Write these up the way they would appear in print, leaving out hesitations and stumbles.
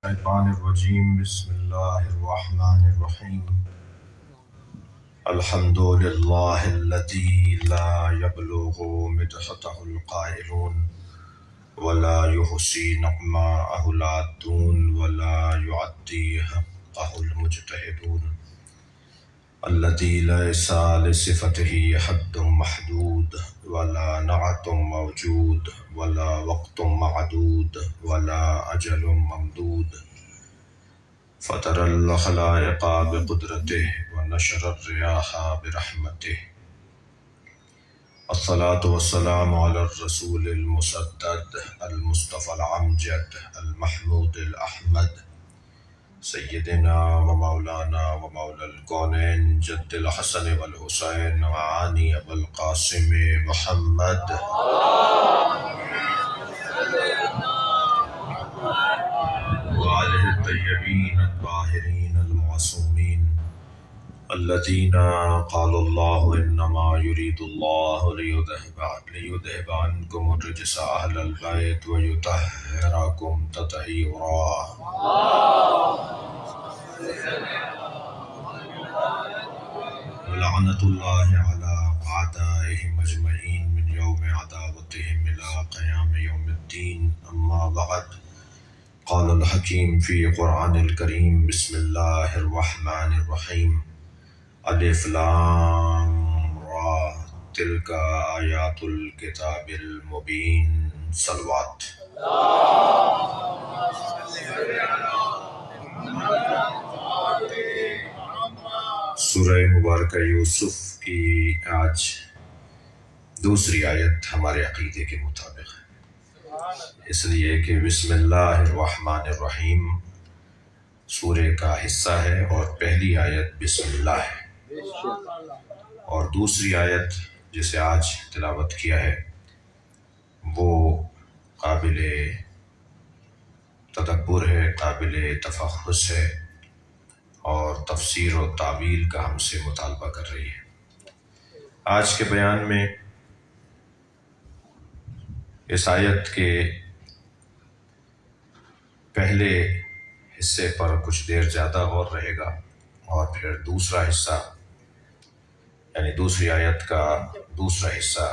الشیطان الرجیم بسم اللہ الرحمن الرحیم الحمد للہ الذی لا یبلغ مدحتہ القائلون ولا یحصی نعماءہ العادون ولا یعدی حقہ المجتہدون الذی لیس لصفتہ حد محدود ولا نعت موجود ولا وقت معدود ولا اجل ممدود فطر الخلائق بقدرته ونشر الرياح برحمته الصلاة والسلام على الرسول المسدد المصطفى العمجد المحمود الأحمد سيدنا ومولانا ومولى الكونين جد الحسن والحسين معاني أبو القاسم محمد وآله الطيبين الطاهرين المعصومين الذين قال الله إنما يريد الله ليذهب عنكم الرجس أهل البيت ويطهركم تطهيرا ولعنة الله على أعدائهم أجمعين من يوم عداوتهم إلى قيام يوم الدين أما بعد قال الحكيم في قرآن الكريم بسم الله الرحمن الرحيم الف لام را تلك آيات الكتاب المبين صلوات سورہ مبارکہ یوسف کی آج دوسری آیت ہمارے عقیدے کے مطابق ہے، اس لیے کہ بسم اللہ الرحمن الرحیم سورہ کا حصہ ہے اور پہلی آیت بسم اللہ ہے، اور دوسری آیت جسے آج تلاوت کیا ہے وہ قابل تدبر ہے، قابل تفحص ہے اور تفسیر و تعویل کا ہم سے مطالبہ کر رہی ہے۔ آج کے بیان میں اس آیت کے پہلے حصے پر کچھ دیر زیادہ غور رہے گا، اور پھر دوسرا حصہ یعنی دوسری آیت کا دوسرا حصہ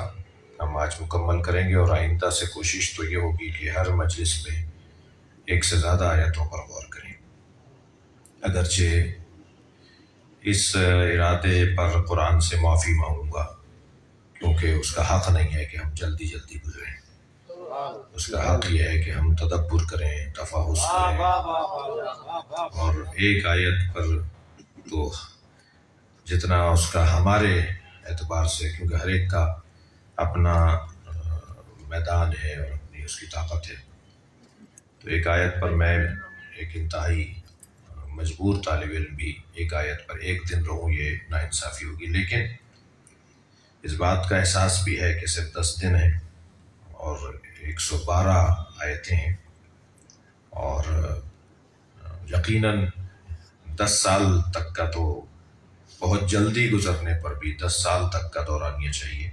ہم آج مکمل کریں گے، اور آئندہ سے کوشش تو یہ ہوگی کہ ہر مجلس میں ایک سے زیادہ آیتوں پر غور کریں، اگرچہ اس ارادے پر قرآن سے معافی مانگوں گا، کیونکہ اس کا حق نہیں ہے کہ ہم جلدی جلدی گزریں، اس کا حق یہ ہے کہ ہم تدبر کریں، تفحص کریں، اور ایک آیت پر تو جتنا اس کا ہمارے اعتبار سے، کیونکہ ہر ایک کا اپنا میدان ہے اور اپنی اس کی طاقت ہے، تو ایک آیت پر میں ایک انتہائی مجبور طالب علم بھی ایک آیت پر ایک دن رہوں، یہ ناانصافی ہوگی، لیکن اس بات کا احساس بھی ہے کہ صرف 10 دن ہیں اور 112 آیتیں ہیں، اور یقیناً 10 سال تک کا تو بہت جلدی گزرنے پر بھی 10 سال تک کا دوران یہ چاہیے،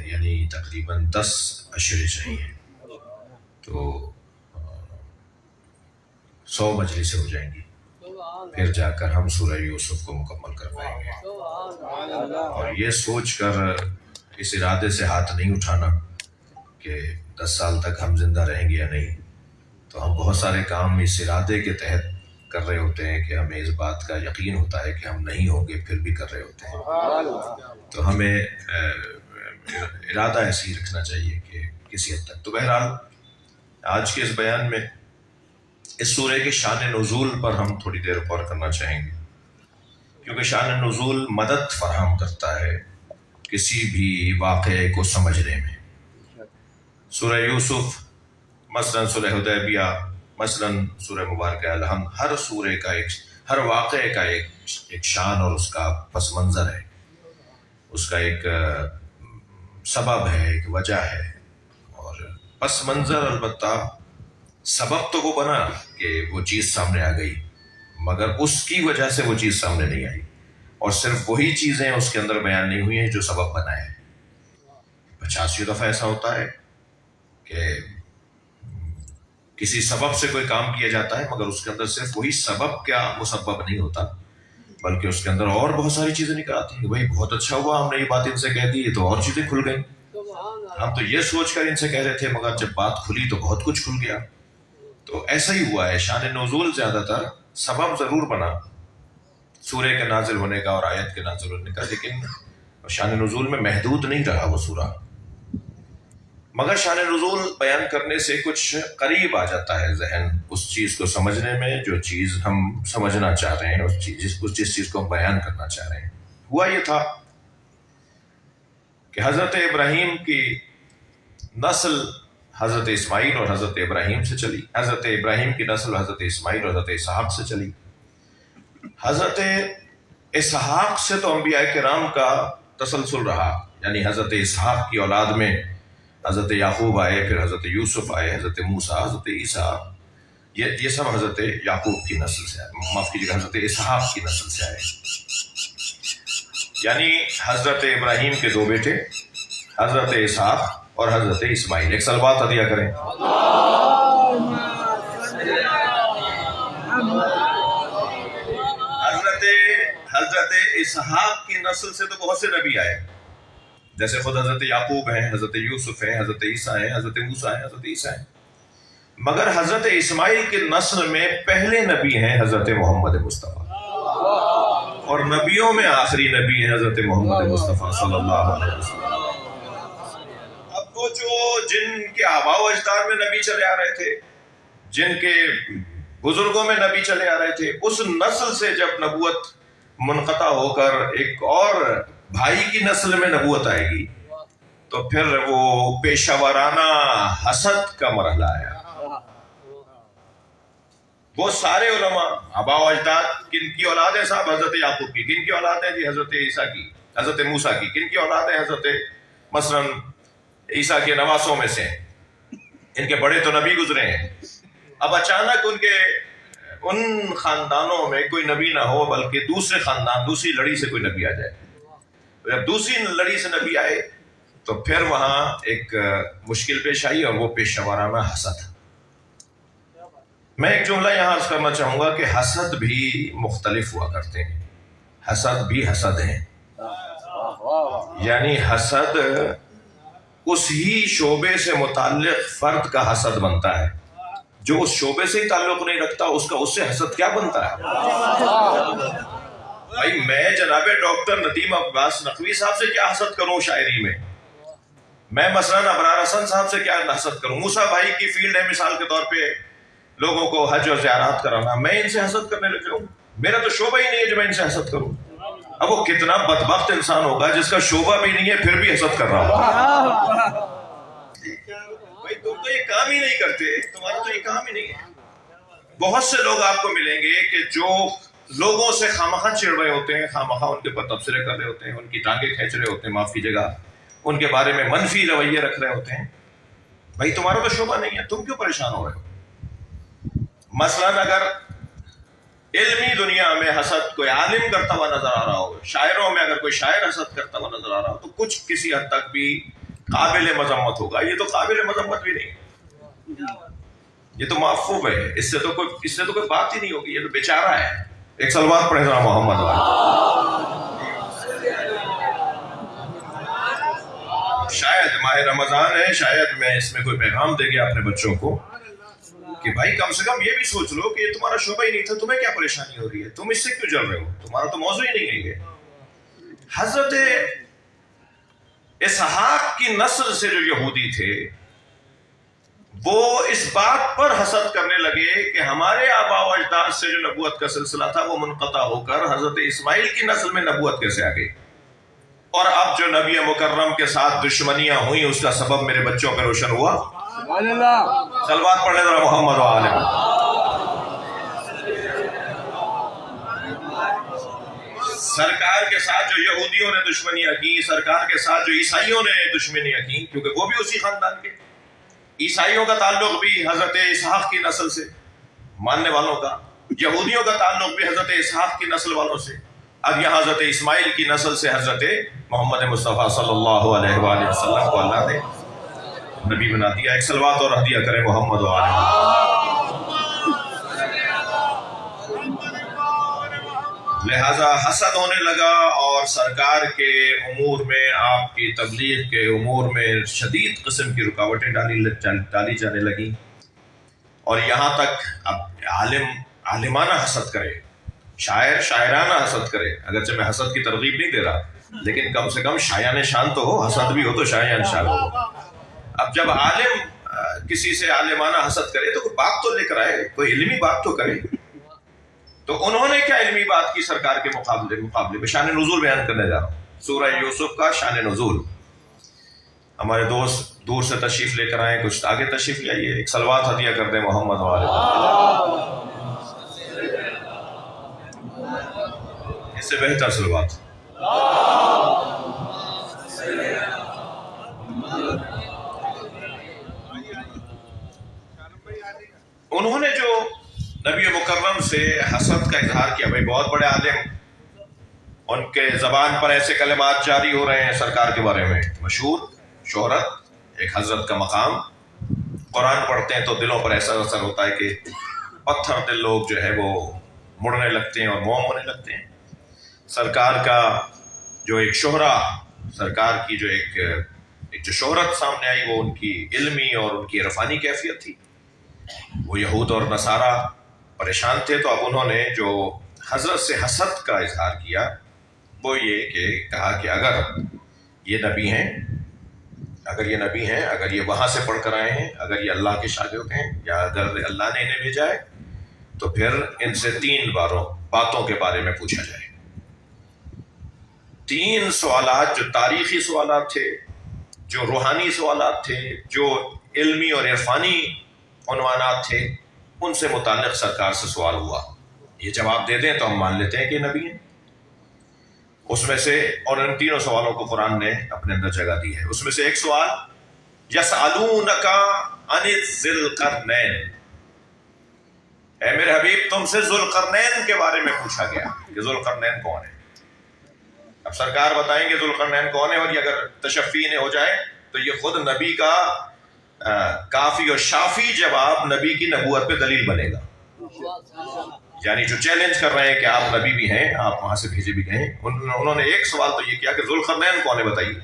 یعنی تقریباً 10 اشرے چاہیے، تو 100 مجلسیں ہو جائیں گی، پھر جا کر ہم سورہ یوسف کو مکمل کر پائیں گے۔ اور یہ سوچ کر اس ارادے سے ہاتھ نہیں اٹھانا کہ 10 سال تک ہم زندہ رہیں گے یا نہیں، تو ہم بہت سارے کام اس ارادے کے تحت کر رہے ہوتے ہیں کہ ہمیں اس بات کا یقین ہوتا ہے کہ ہم نہیں ہوں گے، پھر بھی کر رہے ہوتے ہیں، تو ہمیں ارادہ ایسے ہی رکھنا چاہیے کہ کسی حد تک۔ تو بہرحال آج کے اس بیان میں اس سورہ کے شان نزول پر ہم تھوڑی دیر غور کرنا چاہیں گے، کیونکہ شان نزول مدد فراہم کرتا ہے کسی بھی واقعے کو سمجھنے میں۔ سورہ یوسف، مثلا سورہ حدیبیہ، مثلا سورہ مبارکہ الحمد، ہر سورہ کا ہر واقعے کا ایک شان اور اس کا پس منظر ہے، اس کا ایک سبب ہے، ایک وجہ ہے، اور پس منظر البتہ سبب تو وہ بنا کہ وہ چیز سامنے آ گئی، مگر اس کی وجہ سے وہ چیز سامنے نہیں آئی، اور صرف وہی چیزیں اس کے اندر بیان نہیں ہوئی ہیں جو سبب بنا ہے۔ 85 دفعہ ایسا ہوتا ہے کہ کسی سبب سے کوئی کام کیا جاتا ہے مگر اس کے اندر صرف وہی سبب کیا مسبب نہیں ہوتا، بلکہ اس کے اندر اور بہت ساری چیزیں نکل آتی ہیں. بھائی بہت اچھا ہوا ہم نے یہ بات ان سے کہہ دی تو اور چیزیں کھل گئیں. ہم تو یہ سوچ کر ان سے کہہ رہے تھے مگر جب بات کھلی تو بہت کچھ کھل گیا. تو ایسا ہی ہوا ہے. شان نزول زیادہ تر سبب ضرور بنا سورہ کے نازل ہونے کا اور آیت کے نازل ہونے کا، لیکن شان نزول میں محدود نہیں رہا وہ سورہ. مگر شان نزول بیان کرنے سے کچھ قریب آ جاتا ہے ذہن اس چیز کو سمجھنے میں جو چیز ہم سمجھنا چاہ رہے ہیں، جس چیز کو ہم بیان کرنا چاہ رہے ہیں. ہوا یہ تھا کہ حضرت ابراہیم کی نسل حضرت اسماعیل اور حضرت ابراہیم سے چلی، حضرت ابراہیم کی نسل حضرت اسماعیل اور حضرت اسحاق سے چلی. حضرت اسحاق سے تو انبیاء کرام کا تسلسل رہا، یعنی حضرت اسحاق کی اولاد میں حضرت یعقوب آئے، پھر حضرت یوسف آئے، حضرت موسیٰ، حضرت عیسیٰ، یہ سب حضرت یعقوب کی نسل سے آئے، معاف کیجیے حضرت اسحاق کی نسل سے آئے. یعنی حضرت ابراہیم کے دو بیٹے حضرت اسحاق اور حضرت اسماعیل. ایک صلوات عطیہ کریں. حضرت اسحاق کی نسل سے تو بہت سے نبی آئے، جیسے خود حضرت یعقوب ہیں، حضرت یوسف ہیں، حضرت عیسیٰ ہیں، حضرت موسیٰ ہیں، حضرت عیسیٰ ہیں. مگر حضرت اسماعیل کی نسل میں پہلے نبی ہیں حضرت محمد مصطفیٰ، اور نبیوں میں آخری نبی ہیں حضرت محمد مصطفیٰ صلی اللہ علیہ وسلم. اب وہ جن کے آباء و اجداد میں نبی چلے آ رہے تھے، جن کے بزرگوں میں نبی چلے آ رہے تھے، اس نسل سے جب نبوت منقطع ہو کر ایک اور بھائی کی نسل میں نبوت آئے گی تو پھر وہ پیشہ ورانہ حسد کا مرحلہ آیا. وہ سارے علماء آباء و اجداد، کن کی اولاد ہے صاحب؟ حضرت یعقوب کی. کن کی اولاد ہے جی؟ حضرت عیسیٰ کی، حضرت موسیٰ کی. کن کی اولاد ہے؟ حضرت مثلا عیسیٰ کے نواسوں میں سے. ان کے بڑے تو نبی گزرے ہیں. اب اچانک ان خاندانوں میں کوئی نبی نہ ہو بلکہ دوسرے خاندان، دوسری لڑی سے کوئی نبی آ جائے. جب دوسری لڑی سے نبی آئے تو پھر وہاں ایک مشکل پیش آئی، اور وہ پیشہ ورانہ حسد. میں ایک جملہ یہاں عرض کرنا چاہوں گا کہ حسد بھی مختلف ہوا کرتے ہیں. حسد بھی حسد ہیں، یعنی حسد اس ہی شعبے سے متعلق فرد کا حسد بنتا ہے. جو اس شعبے سے ہی تعلق نہیں رکھتا اس کا اس سے حسد کیا بنتا ہے؟ بھائی میں جناب ڈاکٹر ندیم عباس نقوی صاحب سے کیا حسد کروں شاعری میں؟ میں مثلا ابرار حسن صاحب سے کیا حسد کروں؟ موسیٰ بھائی کی فیلڈ ہے مثال کے طور پہ لوگوں کو حج اور زیارات کرانا، میں ان سے حسد کرنے لگ جاؤں؟ میرا تو شعبہ ہی نہیں ہے جو میں ان سے حسد کروں. اب وہ کتنا بدبخت انسان ہوگا جس کا شعبہ بھی نہیں ہے پھر بھی حسد کر رہا ہوگا. بھائی تم تو یہ کام ہی نہیں کرتے، تمہارا تو یہ کام ہی نہیں ہے. بہت سے لوگ آپ کو ملیں گے کہ جو لوگوں سے خامخواہ چڑھ رہے ہوتے ہیں، خامخواہ ان کے اوپر تبصرے کر رہے ہوتے ہیں، ان کی ٹانگیں کھینچ رہے ہوتے ہیں، معاف کیجیے گا، ان کے بارے میں منفی رویے رکھ رہے ہوتے ہیں. بھائی تمہارا تو شعبہ نہیں ہے، تم کیوں پریشان ہو رہے ہو؟ مثلا اگر علمی دنیا میں حسد کوئی عالم کرتا ہوا نظر آ رہا ہو، شاعروں میں اگر کوئی شاعر حسد کرتا ہوا نظر آ رہا ہو تو کچھ کسی حد تک بھی قابل مذمت ہوگا. یہ تو قابل مذمت بھی نہیں، یہ تو معفوف ہے، اس سے تو کوئی بات ہی نہیں ہوگی، یہ تو بیچارہ ہے. ایک صلوات پڑھیں ذرا محمد والے. شاید ماہ رمضان ہے، شاید میں اس میں کوئی پیغام دے گیا اپنے بچوں کو کہ بھائی کم سے کم یہ بھی سوچ لو کہ یہ تمہارا شعبہ ہی نہیں تھا، تمہیں کیا پریشانی ہو رہی ہے؟ تم اس سے کیوں جل رہے ہو؟ تمہارا تو موضوع ہی نہیں ہے. حضرت اسحاق کی نسل سے جو یہودی تھے وہ اس بات پر حسد کرنے لگے کہ ہمارے آباء و اجداد سے جو نبوت کا سلسلہ تھا وہ منقطع ہو کر حضرت اسماعیل کی نسل میں نبوت کیسے آ گئی، اور اب جو نبی مکرم کے ساتھ دشمنیاں ہوئیں اس کا سبب میرے بچوں پہ روشن ہوا. صلوات پڑھنے ذرا محمد و آلہ. سرکار کے ساتھ جو یہودیوں نے دشمنیاں کی، سرکار کے ساتھ جو عیسائیوں نے دشمنیاں کی، کیونکہ وہ بھی اسی خاندان کے، عیسائیوں کا تعلق بھی حضرت اسحاق کی نسل سے ماننے والوں کا، یہودیوں کا تعلق بھی حضرت اسحاق کی نسل والوں سے. اب یہاں حضرت اسماعیل کی نسل سے حضرت محمد مصطفیٰ صلی اللہ علیہ وآلہ وسلم کو اللہ نے نبی بنا دیا. ایک صلوات اور ہدیہ کریں محمد و آلہ. لہذا حسد ہونے لگا اور سرکار کے امور میں، آپ کی تبلیغ کے امور میں شدید قسم کی رکاوٹیں ڈالی جانے لگیں، اور یہاں تک اب عالم عالمانہ حسد کرے، شاعر شاعرانہ حسد کرے. اگرچہ میں حسد کی ترغیب نہیں دے رہا، لیکن کم سے کم شایان شان تو ہو، حسد بھی ہو تو شایان شان ہو. اب جب عالم کسی سے عالمانہ حسد کرے تو کوئی بات تو لے کر آئے، کوئی علمی بات تو کرے. تو انہوں نے کیا علمی بات کی سرکار کے مقابلے میں؟ شان نزول بیان کرنے جا رہا ہوں، سورہ یوسف کا شان نزول. ہمارے دوست دور سے تشریف لے کر آئے، کچھ آگے تشریف لے آئیے، ایک صلوات ہدیہ کر دیں محمد والے. اس سے بہتر صلوات. انہوں نے جو نبی مکرم سے حسد کا اظہار کیا، بھائی بہت بڑے عالم، ان کے زبان پر ایسے کلمات جاری ہو رہے ہیں سرکار کے بارے میں، مشہور، شہرت، ایک حضرت کا مقام. قرآن پڑھتے ہیں تو دلوں پر ایسا اثر ہوتا ہے کہ پتھر دل لوگ جو ہے وہ مڑنے لگتے ہیں اور موم ہونے لگتے ہیں. سرکار کا جو ایک شہرہ، سرکار کی جو ایک جو شہرت سامنے آئی، وہ ان کی علمی اور ان کی عرفانی کیفیت تھی. وہ یہود اور نصارہ پریشان تھے، تو اب انہوں نے جو حضرت سے حسد کا اظہار کیا وہ یہ کہ کہا کہ اگر یہ نبی ہیں، اگر یہ وہاں سے پڑھ کر آئے ہیں، اگر یہ اللہ کے شاگرد ہیں، یا اگر اللہ نے انہیں بھیجا ہے، تو پھر ان سے 3 باتوں کے بارے میں پوچھا جائے. 3 سوالات، جو تاریخی سوالات تھے، جو روحانی سوالات تھے، جو علمی اور عرفانی عنوانات تھے، ان سے متعلق سرکار سے سوال ہوا. یہ جواب دے دیں تو ہم مان لیتے ہیں کہ نبی ہیں. اس میں سے، اور ان 3 سوالوں کو قرآن نے اپنے اندر جگہ دی ہے. اس میں سے ایک سوال، یسألونک عن ذی القرنین، اے میرے حبیب تم سے ذوالقرنین کے بارے میں پوچھا گیا کہ ذوالقرنین کون ہے. اب سرکار بتائیں گے ذوالقرنین کون ہے، اور یہ اگر تشفی نے ہو جائے تو یہ خود نبی کا کافی اور شافی جواب نبی کی نبوت پہ دلیل بنے گا. یعنی جو چیلنج کر رہے ہیں کہ آپ نبی بھی ہیں، آپ وہاں سے بھیجے بھی گئے، انہوں نے ایک سوال تو یہ کیا کہ ذوالقرنین کون ہے بتائیے.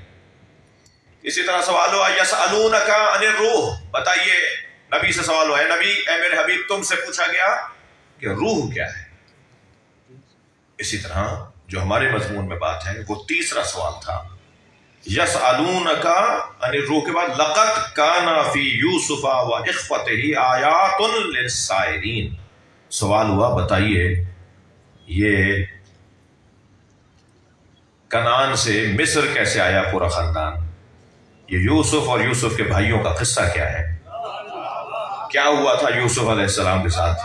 اسی طرح سوال ہوا یسألونک عن الروح، بتائیے، نبی سے سوال ہوا ہے، نبی اے میرے حبیب تم سے پوچھا گیا کہ روح کیا ہے. اسی طرح جو ہمارے مضمون میں بات ہے وہ تیسرا سوال تھا، یسألونک عن الروح کے بعد لقد کان فی یوسف و اخوتہ آیات للسائلین. سوال ہوا بتائیے یہ کنعان سے مصر کیسے آیا پورا خاندان، یہ یوسف اور یوسف کے بھائیوں کا قصہ کیا ہے، کیا ہوا تھا یوسف علیہ السلام کے ساتھ.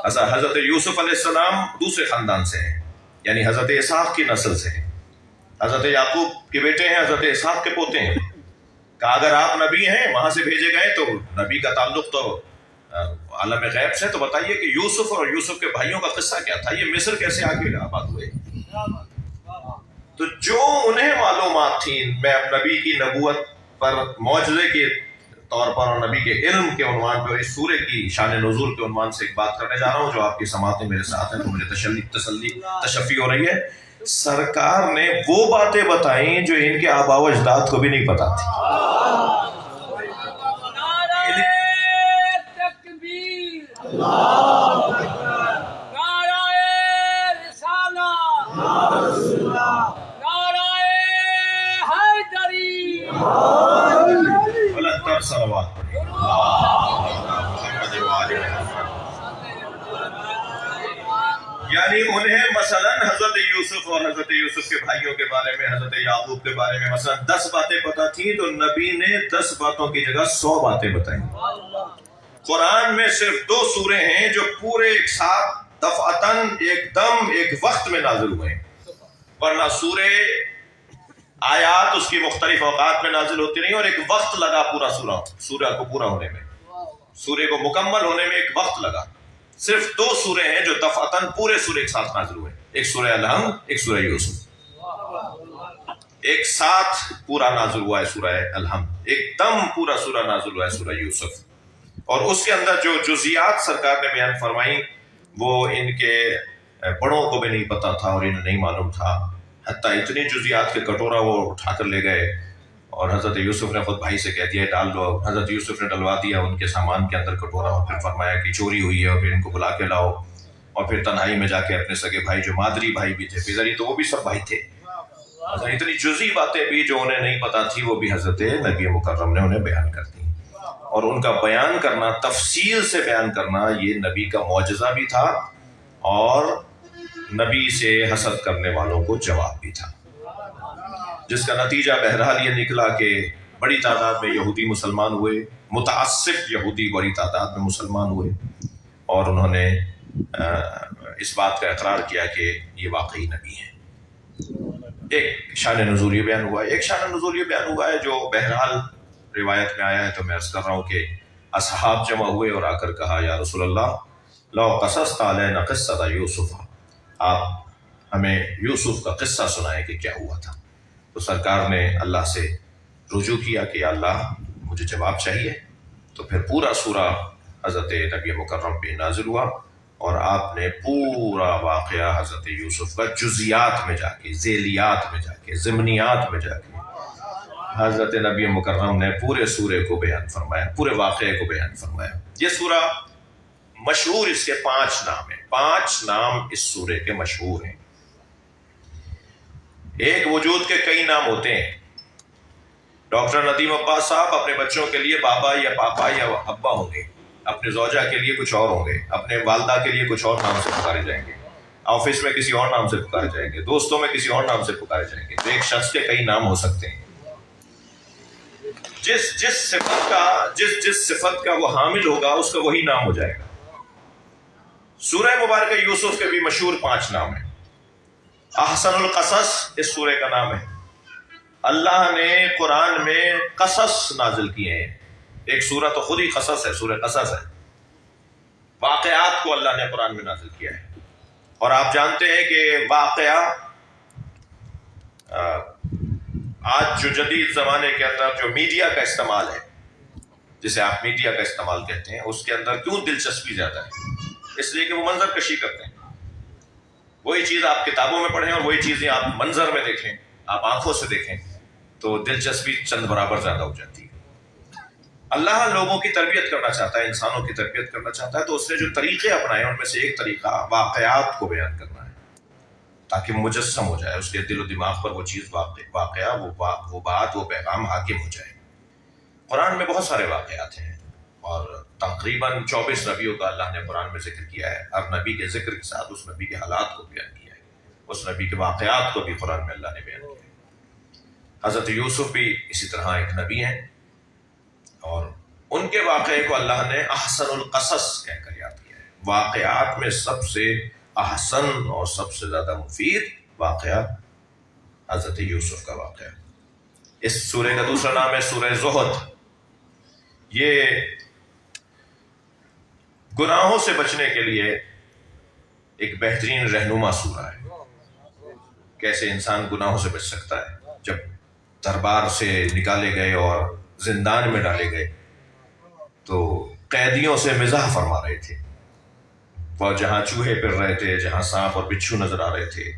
حضرت یوسف علیہ السلام دوسرے خاندان سے ہیں، یعنی حضرت اسحاق کی نسل سے ہیں، حضرت یعقوب کے بیٹے ہیں، حضرت اسحاق کے پوتے ہیں. کہا اگر آپ نبی ہیں، وہاں سے بھیجے گئے، تو نبی کا تعلق تو عالم غیب سے، تو بتائیے کہ یوسف اور یوسف کے بھائیوں کا قصہ کیا تھا، یہ مصر کیسے آگے آباد ہوئے. تو جو انہیں معلومات تھیں، میں اب نبی کی نبوت پر معجزے کے طور پر اور نبی کے علم کے عنوان پہ اس سورے کی شان نزول کے عنوان سے ایک بات کرنے جا رہا ہوں، جو آپ کی سماعت میں میرے ساتھ ہیں تو مجھے تشفی ہو رہی ہے. سرکار نے وہ باتیں بتائیں جو ان کے آبا و اجداد کو بھی نہیں پتا تھی. یعنی انہیں مثلا حضرت یوسف اور حضرت یوسف کے بھائیوں کے بارے میں، حضرت یعقوب کے بارے میں مثلا 10 باتیں پتہ تھیں، تو نبی نے 10 باتوں کی جگہ 100 باتیں بتائیں. قرآن میں صرف 2 سورے ہیں جو پورے ایک ساتھ دفعتاً ایک دم ایک وقت میں نازل ہوئے ہیں، ورنہ سورے آیات اس کی مختلف اوقات میں نازل ہوتی رہی، اور ایک وقت لگا پورا سورہ کو پورا ہونے میں، سورے کو مکمل ہونے میں ایک وقت لگا. صرف 2 سورے ہیں جو دفعتاً پورے سورے ایک ساتھ نازل ہوئے، ایک سورہ الحمد، ایک سورہ یوسف. ایک ساتھ پورا نازل ہوا ہے سورہ الحمد، ایک دم پورا سورہ نازل ہوا ہے سورہ یوسف. اور اس کے اندر جو جزیات سرکار نے بیان فرمائی وہ ان کے بڑوں کو بھی نہیں پتا تھا اور انہیں نہیں معلوم تھا، حتیٰ اتنی جزیات کے کٹورا وہ اٹھا کر لے گئے اور حضرت یوسف نے خود بھائی سے کہہ دیا ڈال دو. حضرت یوسف نے ڈلوا دیا ان کے سامان کے اندر کٹورا، اور پھر فرمایا کہ چوری ہوئی ہے اور پھر ان کو بلا کے لاؤ. اور پھر تنہائی میں جا کے اپنے سگے بھائی جو مادری بھائی بھی تھے، پدری تو وہ بھی سب بھائی تھے، اتنی جزئی باتیں بھی جو انہیں نہیں پتا تھی وہ بھی حضرت نبی مکرم نے انہیں بیان کر دی. اور ان کا بیان کرنا، تفصیل سے بیان کرنا، یہ نبی کا معجزہ بھی تھا اور نبی سے حسد کرنے والوں کو جواب بھی تھا، جس کا نتیجہ بہرحال یہ نکلا کہ بڑی تعداد میں یہودی مسلمان ہوئے، متعصب یہودی بڑی تعداد میں مسلمان ہوئے، اور انہوں نے اس بات کا اقرار کیا کہ یہ واقعی نبی ہیں. ایک شان نزول یہ بیان ہوا ہے، ایک شان نزول یہ بیان ہوا ہے جو بہرحال روایت میں آیا ہے، تو میں عرض کر رہا ہوں کہ اصحاب جمع ہوئے اور آ کر کہا یا رسول اللہ لو قصصت علینا قصۃ یوسف، آپ ہمیں یوسف کا قصہ سنائیں کہ کیا ہوا تھا. تو سرکار نے اللہ سے رجوع کیا کہ یا اللہ مجھے جواب چاہیے. تو پھر پورا سورہ حضرت نبی مکرم پہ نازل ہوا اور آپ نے پورا واقعہ حضرت یوسف کا جزیات میں جا کے، ذیلیات میں جا کے، ضمنیات میں جا کے حضرت نبی مکرم نے پورے سورے کو بیان فرمایا، پورے واقعے کو بیان فرمایا. یہ سورہ مشہور، اس کے 5 نام ہیں، 5 نام اس سورے کے مشہور ہیں. ایک وجود کے کئی نام ہوتے ہیں. ڈاکٹر ندیم عباس صاحب اپنے بچوں کے لیے بابا یا پاپا یا ابا ہوں گے، اپنے زوجہ کے لیے کچھ اور ہوں گے، اپنے والدہ کے لیے کچھ اور نام سے پکارے جائیں گے، آفس میں کسی اور نام سے پکارے جائیں گے، دوستوں میں کسی اور نام سے پکارے جائیں گے. تو ایک شخص کے کئی نام ہو سکتے ہیں. جس صفت کا وہ حامل ہوگا اس کا وہی نام ہو جائے گا. سورہ مبارکہ یوسف کے بھی مشہور 5 نام ہیں. احسن القصص اس سورے کا نام ہے. اللہ نے قرآن میں قصص نازل کیے ہیں. ایک سورہ تو خود ہی قصص ہے، سورہ قصص ہے. واقعات کو اللہ نے قرآن میں نازل کیا ہے. اور آپ جانتے ہیں کہ واقعہ آج جو جدید زمانے کے اندر جو میڈیا کا استعمال ہے، جسے آپ میڈیا کا استعمال کہتے ہیں، اس کے اندر کیوں دلچسپی زیادہ ہے؟ اس لیے کہ وہ منظر کشی کرتے ہیں. وہی چیز آپ کتابوں میں پڑھیں اور وہی چیزیں آپ منظر میں دیکھیں، آپ آنکھوں سے دیکھیں، تو دلچسپی چند برابر زیادہ ہو جاتی ہے. اللہ لوگوں کی تربیت کرنا چاہتا ہے، انسانوں کی تربیت کرنا چاہتا ہے، تو اس نے جو طریقے اپنائے ان میں سے ایک طریقہ واقعات کو بیان کرنا ہے، تاکہ مجسم ہو جائے اس کے دل و دماغ پر وہ چیز، واقعہ، وہ بات، وہ پیغام حاکم ہو جائے. قرآن میں بہت سارے واقعات ہیں اور تقریباً 24 نبیوں کا اللہ نے قرآن میں ذکر کیا ہے. ہر نبی کے ذکر کے ساتھ اس نبی کے حالات کو بیان کیا ہے، اس نبی کے واقعات کو بھی قرآن میں اللہ نے بیان کیا ہے. حضرت یوسف بھی اسی طرح ایک نبی ہیں اور ان کے واقعے کو اللہ نے احسن القصص کہہ کر یاد کیا ہے. واقعات میں سب سے احسن اور سب سے زیادہ مفید واقعہ حضرت یوسف کا واقعہ. اس سورے کا دوسرا نام ہے سورہ زہد. یہ گناہوں سے بچنے کے لیے ایک بہترین رہنما سورہ ہے. کیسے انسان گناہوں سے بچ سکتا ہے. جب دربار سے نکالے گئے اور زندان میں ڈالے گئے تو قیدیوں سے مزاح فرما رہے تھے. وہ جہاں چوہے پھر رہے تھے، جہاں سانپ اور بچھو نظر آ رہے تھے،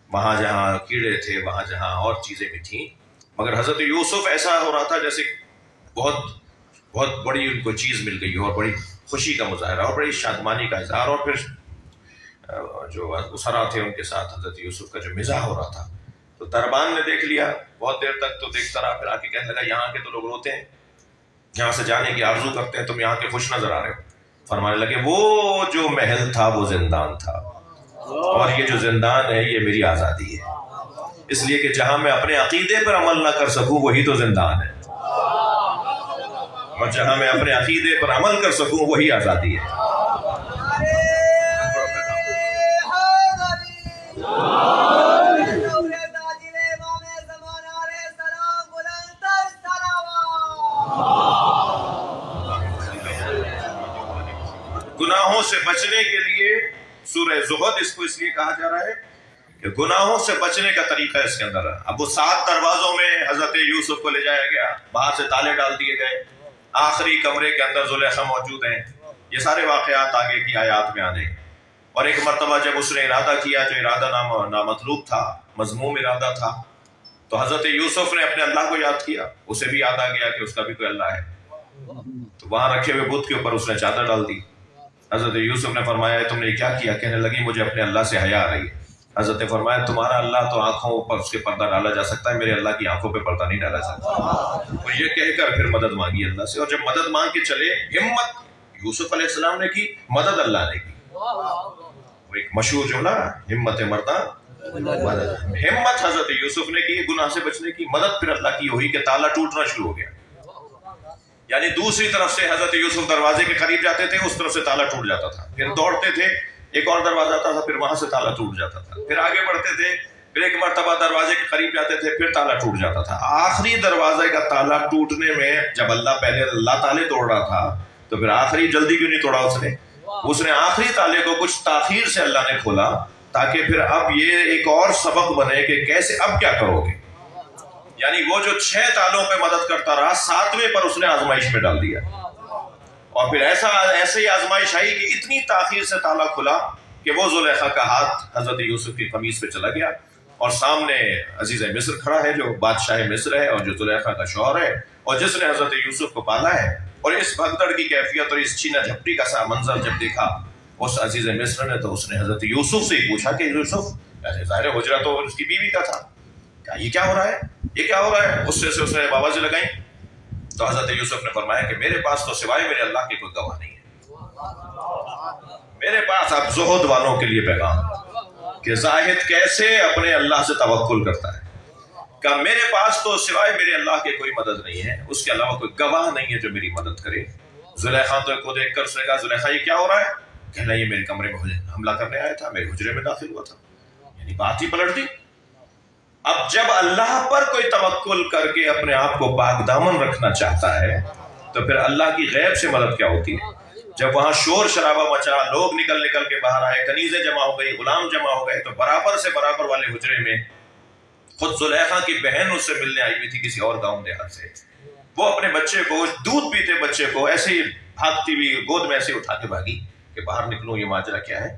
وہاں جہاں کیڑے تھے، وہاں جہاں اور چیزیں بھی تھیں، مگر حضرت یوسف ایسا ہو رہا تھا جیسے بہت بڑی ان کو چیز مل گئی اور بڑی خوشی کا مظاہرہ اور بڑی شادمانی کا اظہار. اور پھر جو اسرا تھے ان کے ساتھ حضرت یوسف کا جو مزاح ہو رہا تھا، تو دربان نے دیکھ لیا. بہت دیر تک تو دیکھتا رہا، پھر آ کے کہنے لگا یہاں کے تو لوگ روتے ہیں، یہاں سے جانے کی آرزو کرتے ہیں، تم یہاں کے خوش نظر آ رہے ہو. فرمانے لگے وہ جو محل تھا وہ زندان تھا، اور یہ جو زندان ہے یہ میری آزادی ہے. اس لیے کہ جہاں میں اپنے عقیدے پر عمل نہ کر سکوں وہی تو زندان ہے، اور جہاں میں اپنے عقیدے پر عمل کر سکوں وہی آزادی ہے. گناہوں سے بچنے کے لیے سورہ زہد اس کو اس لیے کہا جا رہا ہے کہ گناہوں سے بچنے کا طریقہ اس کے اندر ہے. اب وہ 7 دروازوں میں حضرت یوسف کو لے جایا گیا، باہر سے تالے ڈال دیے گئے، آخری کمرے کے اندر زلیخا موجود ہیں. یہ سارے واقعات آگے کی آیات میں آنے. اور ایک مرتبہ جب اس نے ارادہ کیا جو ارادہ نامطلوب تھا، مذموم ارادہ تھا، تو حضرت یوسف نے اپنے اللہ کو یاد کیا، اسے بھی یاد آ گیا کہ اس کا بھی کوئی اللہ ہے، تو وہاں رکھے ہوئے بت کے اوپر اس نے چادر ڈال دی۔ حضرت یوسف نے فرمایا تم نے کیا کیا؟ کہنے لگی مجھے اپنے اللہ سے حیا آ رہی ہے۔ حضرت نے فرمایا تمہارا اللہ تو آنکھوں پر اس کے پردہ ڈالا جا سکتا ہے، میرے اللہ کی آنکھوں پہ پردہ نہیں ڈالا سکتا۔ اور یہ کہہ کر پھر مدد مانگی اللہ سے، اور جب مدد مانگ کے چلے، ہمت یوسف علیہ السلام نے کی، مدد اللہ نے کی۔ وہ ایک مشہور جملہ، ہمت مردہ مدد، ہمت حضرت یوسف نے کی گناہ سے بچنے کی، مدد پھر اللہ کی ہوئی کہ تالا ٹوٹنا شروع ہو گیا، یعنی دوسری طرف سے حضرت یوسف دروازے کے قریب جاتے تھے، اس طرف سے تالا ٹوٹ جاتا تھا، پھر دوڑتے تھے، ایک اور دروازہ آتا تھا، پھر وہاں سے تالا ٹوٹ جاتا تھا، پھر آگے بڑھتے تھے، پھر ایک مرتبہ دروازے کے قریب جاتے تھے، پھر تالا ٹوٹ جاتا تھا۔ آخری دروازے کا تالا ٹوٹنے میں جب پہلے اللہ تالے توڑ رہا تھا، تو پھر آخری جلدی کیوں نہیں توڑا اس نے آخری تالے کو کچھ تاخیر سے اللہ نے کھولا، تاکہ پھر اب یہ ایک اور سبق بنے کہ کیسے اب کیا کرو گے، یعنی وہ جو 6 تالوں پہ مدد کرتا رہا، 7ویں پر اس نے آزمائش میں ڈال دیا، اور پھر ایسے ہی آزمائش آئی کہ اتنی تاخیر سے تالا کھلا کہ وہ زلیخا کا ہاتھ حضرت یوسف کی قمیص پہ چلا گیا، اور سامنے عزیز مصر کھڑا ہے جو بادشاہ مصر ہے اور جو زلیخا کا شوہر ہے اور جس نے حضرت یوسف کو پالا ہے۔ اور اس بھگدڑ کی کیفیت اور اس چھینا جھپٹی کا سا منظر جب دیکھا اس عزیز مصر نے، تو اس نے حضرت یوسف سے ہی پوچھا کہ یوسف، ظاہر حجرہ تو اس کی بیوی کا تھا، کہا یہ کیا ہو رہا ہے، یہ کیا ہو رہا ہے؟ غصے سے اس نے بابا سے لگائیں، تو حضرت یوسف نے فرمایا کہ میرے پاس تو سوائے میرے اللہ کے کوئی گواہ نہیں ہے، میرے پاس اب زہد والوں کے لیے پیغام کہ زاہد کیسے اپنے اللہ سے توکل کرتا ہے، کہ میرے پاس تو سوائے میرے اللہ کے کوئی مدد نہیں ہے، اس کے علاوہ کوئی گواہ نہیں ہے جو میری مدد کرے۔ زلیخا تو کو دیکھ کر اس نے کہا زلیخا یہ کیا ہو رہا ہے؟ کہنا یہ میرے کمرے میں حملہ کرنے آیا تھا، میرے حجرے میں داخل ہوا تھا، یعنی بات ہی پلٹ دی۔ اب جب اللہ پر کوئی توکل کر کے اپنے آپ کو پاک دامن رکھنا چاہتا ہے تو پھر اللہ کی غیب سے مدد کیا ہوتی ہے؟ جب وہاں شور شرابہ مچا، لوگ نکل کے باہر آئے، کنیزیں جمع ہو گئی، غلام جمع ہو گئے، تو برابر سے برابر والے حجرے میں خود زلیخا کی بہن اس سے ملنے آئی ہوئی تھی کسی اور گاؤں دیہات سے، وہ اپنے بچے کو، دودھ پیتے بچے کو ایسے ہی بھاگتی ہوئی گود میں ایسے اٹھا کے بھاگی کہ باہر نکلو، یہ ماجرا کیا ہے؟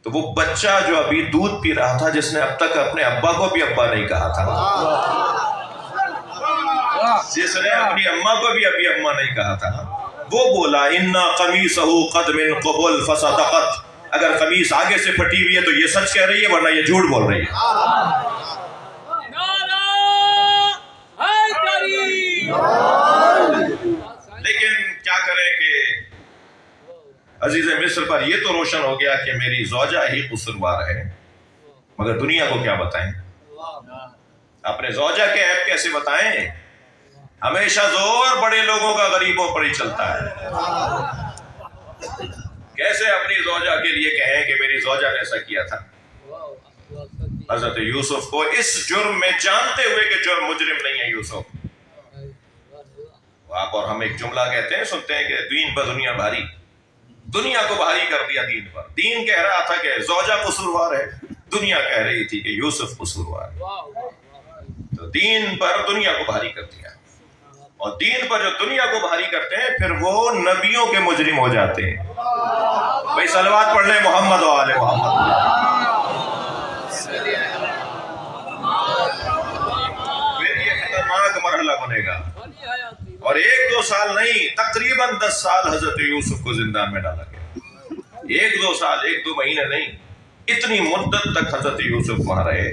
تو وہ بچہ جو ابھی دودھ پی رہا تھا، جس نے اب تک اپنے ابا کو بھی ابا نہیں کہا تھا، جس نے اپنی اماں کو بھی ابھی اماں نہیں کہا تھا، وہ بولا اِنَّا قَمِيصَهُ قَدْ مِنْ قُبُلْ فَصَدَقَتْ، اگر قمیص آگے سے پھٹی ہوئی ہے تو یہ سچ کہہ رہی ہے، ورنہ یہ جھوٹ بول رہی ہے۔ لیکن کیا کریں کہ عزیز مصر پر یہ تو روشن ہو گیا کہ میری زوجہ ہی قصوروار ہے، مگر دنیا کو کیا بتائیں، اپنے زوجہ کے عیب کیسے بتائیں؟ ہمیشہ زور بڑے لوگوں کا غریبوں پر ہی چلتا ہے، کیسے اپنی زوجہ کے لیے کہیں کہ میری زوجہ نے ایسا کیا تھا؟ حضرت یوسف کو اس جرم میں جانتے ہوئے کہ جرم مجرم نہیں ہے یوسف، آپ اور ہم ایک جملہ کہتے ہیں، سنتے ہیں کہ دین پر دنیا بھاری، دنیا کو بھاری کر دیا دین پر۔ دین کہہ رہا تھا کہ زوجہ قصوروار ہے، دنیا کہہ رہی تھی کہ یوسف قصوروار ہے، تو دین پر دنیا کو بھاری کر دیا، اور دین پر جو دنیا کو بھاری کرتے ہیں پھر وہ نبیوں کے مجرم ہو جاتے ہیں۔ بھائی صلوات پڑھ لیں محمد و آل محمد۔ پھر یہ خطرناک مرحلہ بنے گا، اور 1-2 سال نہیں، تقریباً 10 سال حضرت یوسف کو زندان میں ڈالا گیا، 1-2 سال، 1-2 مہینے نہیں، اتنی مدت تک حضرت یوسف وہاں رہے۔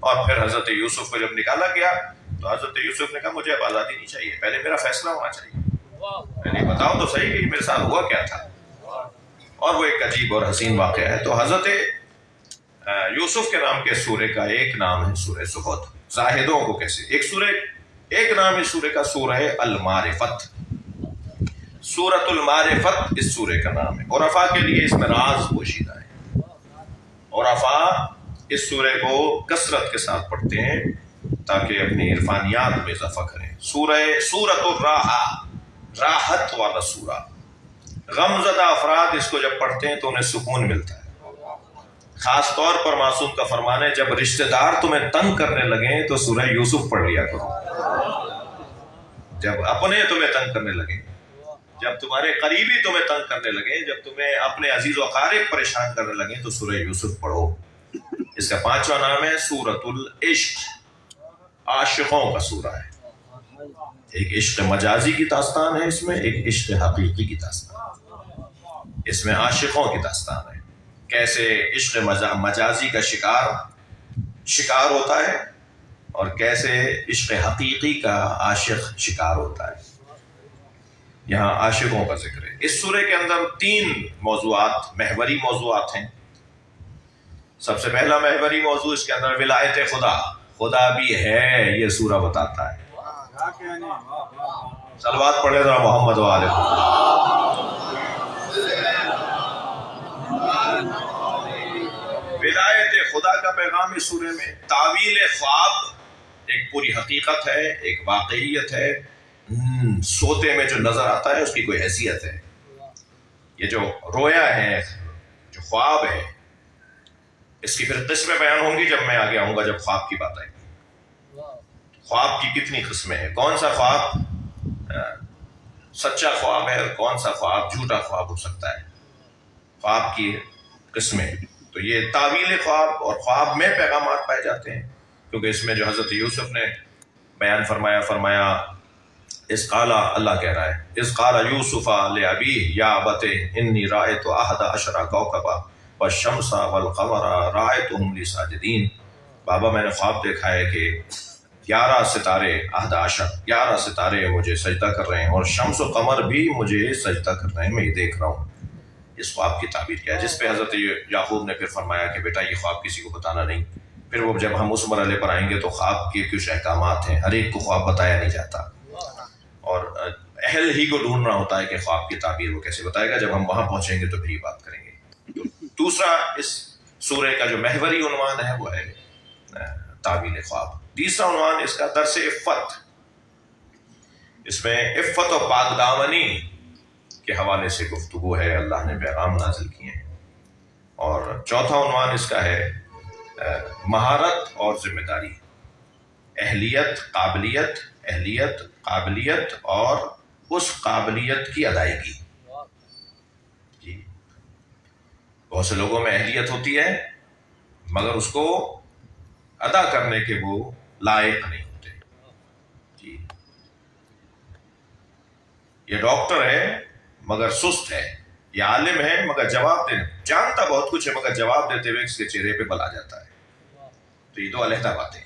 اور پھر حضرت یوسف کو جب نکالا گیا تو حضرت یوسف نے کہا مجھے اب آزادی نہیں چاہیے، پہلے میرا فیصلہ ہونا چاہیے، پہلے بتاؤ تو صحیح کہ میرے ساتھ ہوا کیا تھا۔ اور وہ ایک عجیب اور حسین واقعہ ہے۔ تو حضرت یوسف کے نام کے سورے کا ایک نام ہے سورہ زہد، زاہدوں کو کیسے، ایک نام ہے سورے کا سورہ المعرفت، سورۃ المعرفت اس سورے کا نام ہے۔ عرفاء کے لیے اس میں راز پوشیدہ ہے، عرفاء اس سورے کو کثرت کے ساتھ پڑھتے ہیں تاکہ اپنی عرفانیات میں اضافہ کریں۔ سورۃ الراحہ، راحت والا سورہ، غمزدہ افراد اس کو جب پڑھتے ہیں تو انہیں سکون ملتا ہے۔ خاص طور پر معصوم کا فرمان ہے جب رشتہ دار تمہیں تنگ کرنے لگیں تو سورہ یوسف پڑھ لیا کرو، جب اپنے تمہیں تنگ کرنے لگیں جب تمہارے قریبی تمہیں تنگ کرنے لگے، جب تمہیں اپنے عزیز و اقارب پریشان کرنے لگے تو سورہ یوسف پڑھو۔ اس کا 5واں نام ہے سورۃ العشق، عاشقوں کا سورہ ہے۔ ایک عشق مجازی کی داستان ہے اس میں، ایک عشق حقیقی کی داستان، اس میں عاشقوں کی داستان ہے، کیسے عشق مجازی کا شکار ہوتا ہے اور کیسے عشق حقیقی کا عاشق شکار ہوتا ہے۔ یہاں عاشقوں کا ذکر ہے۔ اس سورے کے اندر 3 موضوعات، محوری موضوعات ہیں۔ سب سے پہلا محوری موضوع اس کے اندر ولایت خدا بھی ہے، یہ سورہ بتاتا ہے۔ صلوات پڑھے ذرا محمد و آل ولایت خدا کا پیغام اس سورے میں۔ تعویل خواب ایک پوری حقیقت ہے، ایک واقعیت ہے، سوتے میں جو نظر آتا ہے اس کی کوئی حیثیت ہے۔ یہ جو رویا ہے، جو خواب ہے، اس کی پھر قسمیں بیان ہوں گی جب میں آگے آؤں گا، جب خواب کی بات آئے گی۔ خواب کی کتنی قسمیں ہیں، کون سا خواب سچا خواب ہے اور کون سا خواب جھوٹا خواب ہو سکتا ہے، خواب کی قسمیں۔ تو یہ تعویل خواب اور خواب میں پیغامات پائے جاتے ہیں، کیونکہ اس میں جو حضرت یوسف نے بیان فرمایا اس قال، اللہ کہہ رہا ہے اس قال یوسف لأبیہ یا ابت انی رأیت 11 کوکبا والشمس والقمر رأیتهم لی ساجدین۔ بابا میں نے خواب دیکھا ہے کہ 11 ستارے 11 ستارے مجھے سجدہ کر رہے ہیں اور شمس و قمر بھی مجھے سجدہ کر رہے ہیں، میں یہ دیکھ رہا ہوں۔ اس خواب کی تعبیر کیا ہے، جس پہ حضرت یعقوب نے پھر فرمایا کہ بیٹا یہ خواب کسی کو بتانا نہیں۔ پھر وہ جب ہم اس مرحلے پر آئیں گے تو خواب کے کچھ احکامات ہیں، ہر ایک کو خواب بتایا نہیں جاتا اور اہل ہی کو ڈھونڈنا ہوتا ہے کہ خواب کی تعبیر وہ کیسے بتائے گا۔ جب ہم وہاں پہنچیں گے تو پھر یہ بات کریں گے۔ تو دوسرا اس سورے کا جو محوری عنوان ہے وہ ہے تعبیر خواب۔ تیسرا عنوان اس کا درس عفت، اس میں عفت و پاک دامنی کے حوالے سے گفتگو ہے، اللہ نے پیغام نازل کیے ہیں۔ اور چوتھا عنوان اس کا ہے مہارت اور ذمہ داری، اہلیت قابلیت اور اس قابلیت کی ادائیگی۔ جی، بہت سے لوگوں میں اہلیت ہوتی ہے مگر اس کو ادا کرنے کے وہ لائق نہیں ہوتے۔ جی، یہ ڈاکٹر ہے مگر سست ہے، یہ عالم ہے مگر جواب جانتا بہت کچھ ہے مگر جواب دیتے ہوئے اس کے چہرے پہ بل آ جاتا ہے۔ تو یہ دو علیحدہ باتیں۔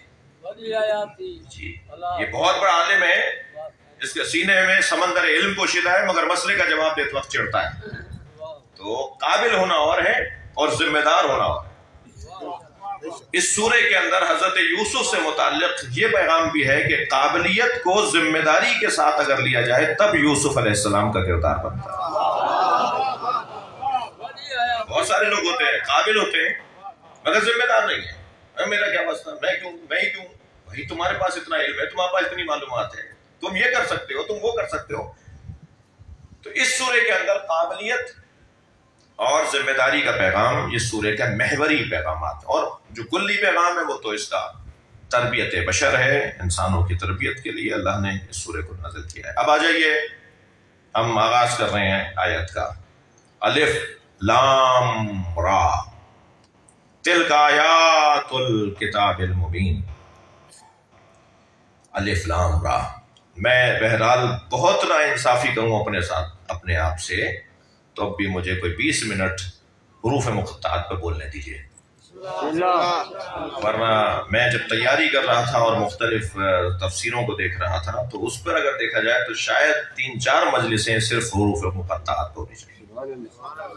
جی، یہ بہت بڑا عالم ہے، اس کے سینے میں سمندر علم پوشیدہ ہے مگر مسئلے کا جواب دیتے وقت چڑھتا ہے۔ تو قابل ہونا اور ہے اور ذمہ دار ہونا اور ہے۔ اس سورے کے اندر حضرت یوسف سے متعلق یہ پیغام بھی ہے کہ قابلیت کو ذمہ داری کے ساتھ اگر لیا جائے تب یوسف علیہ السلام کا کردار بنتا ہے۔ بہت سارے لوگ ہوتے ہیں، قابل ہوتے ہیں مگر ذمہ دار نہیں ہیں۔ میرا کیا مسئلہ، میں ہی کیوں؟ بھائی تمہارے پاس اتنا علم ہے، تمہارے پاس اتنی معلومات ہے، تم یہ کر سکتے ہو، تم وہ کر سکتے ہو۔ تو اس سورے کے اندر قابلیت اور ذمہ داری کا پیغام یہ سورے کا محوری پیغامات، اور جو کلی پیغام ہے وہ تو اس کا تربیت بشر ہے، انسانوں کی تربیت کے لیے اللہ نے اس سورے کو نازل کیا ہے۔ اب آ جائیے، ہم آغاز کر رہے ہیں آیت کا۔ الف لام را تلک آیات الکتاب المبین۔ الف لام را، میں بہرحال بہت نا انصافی کروں اپنے ساتھ اپنے آپ سے، تو اب بھی مجھے کوئی 20 منٹ حروف مقطعات پہ بولنے دیجیے، ورنہ میں جب تیاری کر رہا تھا اور مختلف تفسیروں کو دیکھ رہا تھا تو اس پر اگر دیکھا جائے تو شاید 3-4 مجلسیں صرف حروف مقطعات کو ہونی چاہیے۔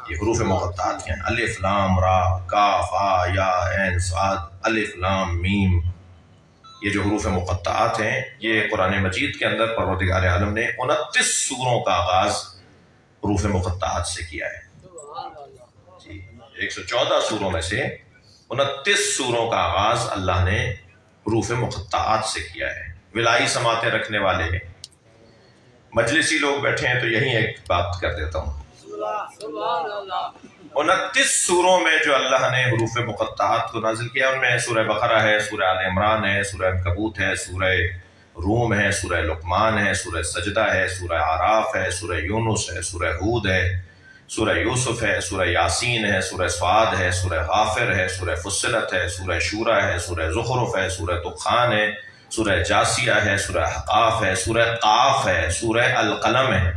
یہ حروف مقطعات ہیں، الف لام را کاف ہا یا عین صاد الف لام میم۔ یہ جو حروف مقطعات ہیں یہ قرآن مجید کے اندر پروردگار عالم نے 29 سوروں کا آغاز حروف مقطعات سے کیا ہے۔ جی، 114 سوروں میں سے 29 سوروں کا آغاز اللہ نے حروف مقطعات سے کیا ہے۔ ولائی سماعتیں رکھنے والے مجلسی لوگ بیٹھے ہیں تو یہی ایک بات کر دیتا ہوں، 29 سوروں میں جو اللہ نے حروف مقطعات کو نازل کیا ان میں سورہ بقرہ ہے، سورہ آل عمران ہے، سورہ عنکبوت ہے، سورہ روم ہے، سورہ لقمان ہے، سورہ سجدہ ہے، سورہ آراف ہے، سورہ یونس ہے، سورہ ہود ہے، سورہ یوسف ہے، سورہ یاسین ہے، سورہ صاد ہے، سورہ غافر ہے، سورہ فصلت ہے، سورہ شورى ہے، سورہ زخرف ہے، سورہ دخان ہے، سورہ جاسیہ ہے، سورہ احقاف ہے، سورہ قاف ہے، سورہ القلم ہے۔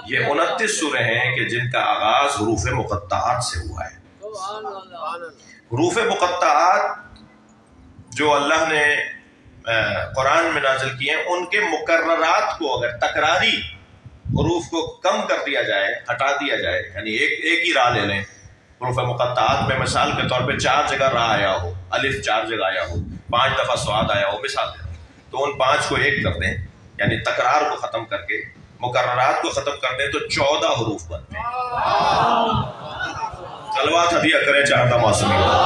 یہ 29 سورے ہیں کہ جن کا آغاز حروف مقطعات سے ہوا ہے۔ حروف مقطعات جو اللہ نے قرآن میں نازل کیے ہیں، ان کے مکررات کو اگر تکراری حروف کو کم کر دیا جائے، ہٹا دیا جائے، یعنی ایک ہی راہ لے لیں حروف مقطعات میں، مثال کے طور پہ 4 جگہ راہ آیا ہو، الف 4 جگہ آیا ہو، 5 دفعہ صاد آیا ہو، مثال دے تو ان 5 کو ایک کر دیں، یعنی تکرار کو ختم کر کے مکررات کو ختم کر دیں تو 14 حروف بنتے ہیں۔ صلوات ہدیہ کریں چاہتا معصومی اللہ۔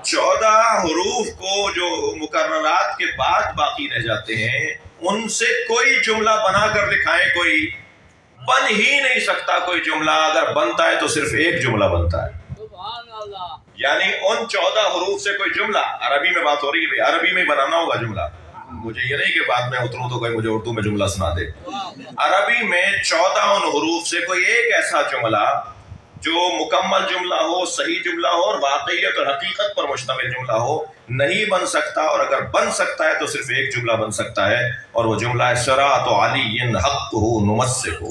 14 حروف کو جو مکررات کے بعد باقی رہ جاتے ہیں، ان سے کوئی جملہ بنا کر دکھائیں، کوئی بن ہی نہیں سکتا کوئی جملہ، اگر بنتا ہے تو صرف ایک جملہ بنتا ہے۔ یعنی ان 14 حروف سے کوئی جملہ، عربی میں بات ہو رہی ہے، عربی میں بنانا ہوگا جملہ، مجھے یہ نہیں کہ بعد میں اتروں تو کوئی مجھے اردو میں جملہ سنا دے۔ عربی میں 14 ان حروف سے کوئی ایک ایسا جملہ جو مکمل جملہ ہو، صحیح جملہ ہو اور واقعیت اور حقیقت پر مشتمل جملہ ہو، نہیں بن سکتا، اور اگر بن سکتا ہے تو صرف ایک جملہ بن سکتا ہے، اور وہ جملہ ہے صراط علی حقہ نمسکہ۔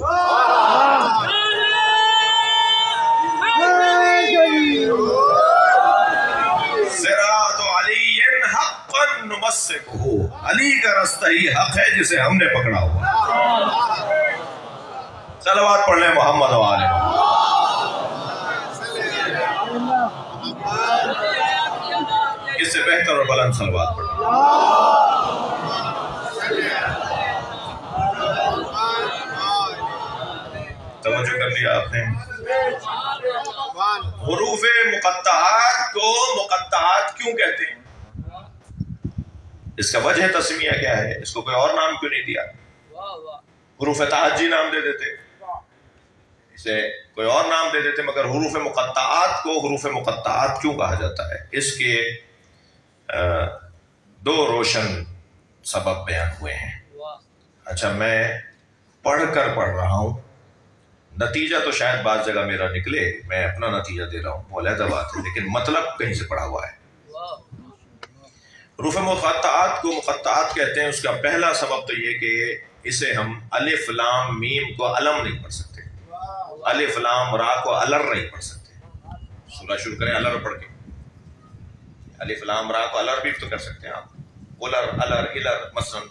صراط علی حقا نمسکہ، علی کا راستہ ہی حق ہے جسے ہم نے پکڑا ہوا۔ صلوات پڑھ لیں محمد و آلہ محمد۔ اس سے بہتر اور بلند صلوات پڑھ لیں۔ توجہ کر لیا آپ نے؟ حروف مقطعات کو مقطعات کیوں کہتے ہیں؟ اس کا وجہ تسمیہ کیا ہے؟ اس کو کوئی اور نام کیوں نہیں دیا؟ حروف تعجی نام دے دیتے، اسے کوئی اور نام دے دیتے، مگر حروف مقطعات کو حروف مقطعات کیوں کہا جاتا ہے؟ اس کے 2 روشن سبب بیان ہوئے ہیں۔ اچھا، میں پڑھ رہا ہوں، نتیجہ تو شاید بعض جگہ میرا نکلے، میں اپنا نتیجہ دے رہا ہوں، وہ علیحدہ بات ہے، لیکن مطلب کہیں سے پڑھا ہوا ہے۔ حروف مقطعات کو مقطعات کہتے ہیں، اس کا پہلا سبب تو یہ کہ اسے ہم الف لام میم کو علم نہیں پڑھ سکتے، الف لام را کو الر نہیں پڑھ سکتے۔ سورہ شروع کریں الر پڑھ کے، الف لام را کو الر بھی تو کر سکتے ہیں آپ، الر الر الر مثلا،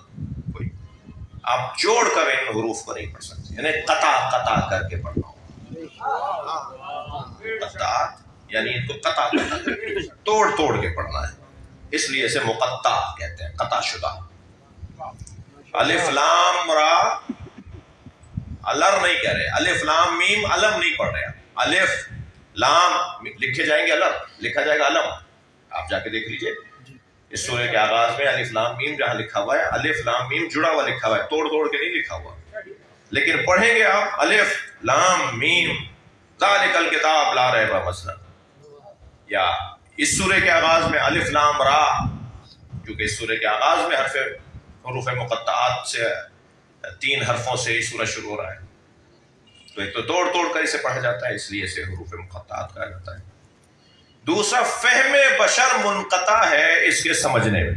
کوئی آپ جوڑ کر ان حروف کو نہیں پڑھ سکتے، یعنی قطع کر کے پڑھنا ہوگا۔ قطعات یعنی ان کو قطع کر کے توڑ کے پڑھنا ہے، اس لیے اسے مقطع کہتے ہیں، قطع شدہ۔ الف لام را الر نہیں کہہ رہے، الف لام میم علم نہیں پڑھ رہے، الف لام لکھے جائیں گے الر، لکھا جائے گا علم، آپ جا کے دیکھ لیجئے اس سورے کے آغاز میں الف لام میم جہاں لکھا ہوا ہے، الف لام میم جڑا ہوا لکھا ہوا ہے، توڑ کے نہیں لکھا ہوا، لیکن پڑھیں گے آپ الف لام میم ذالک الکتاب لا ریب مثلا، یا اس سورے کے آغاز میں الف لام را، کیونکہ اس سورے کے آغاز میں حروف مقطعات سے 3 حرفوں سے یہ سورہ شروع ہو رہا ہے، تو ایک تو توڑ کر اسے پڑھا جاتا ہے، اس لیے اسے حروف مقطعات کہا جاتا ہے۔ دوسرا، فہم بشر منقطع ہے اس کے سمجھنے میں،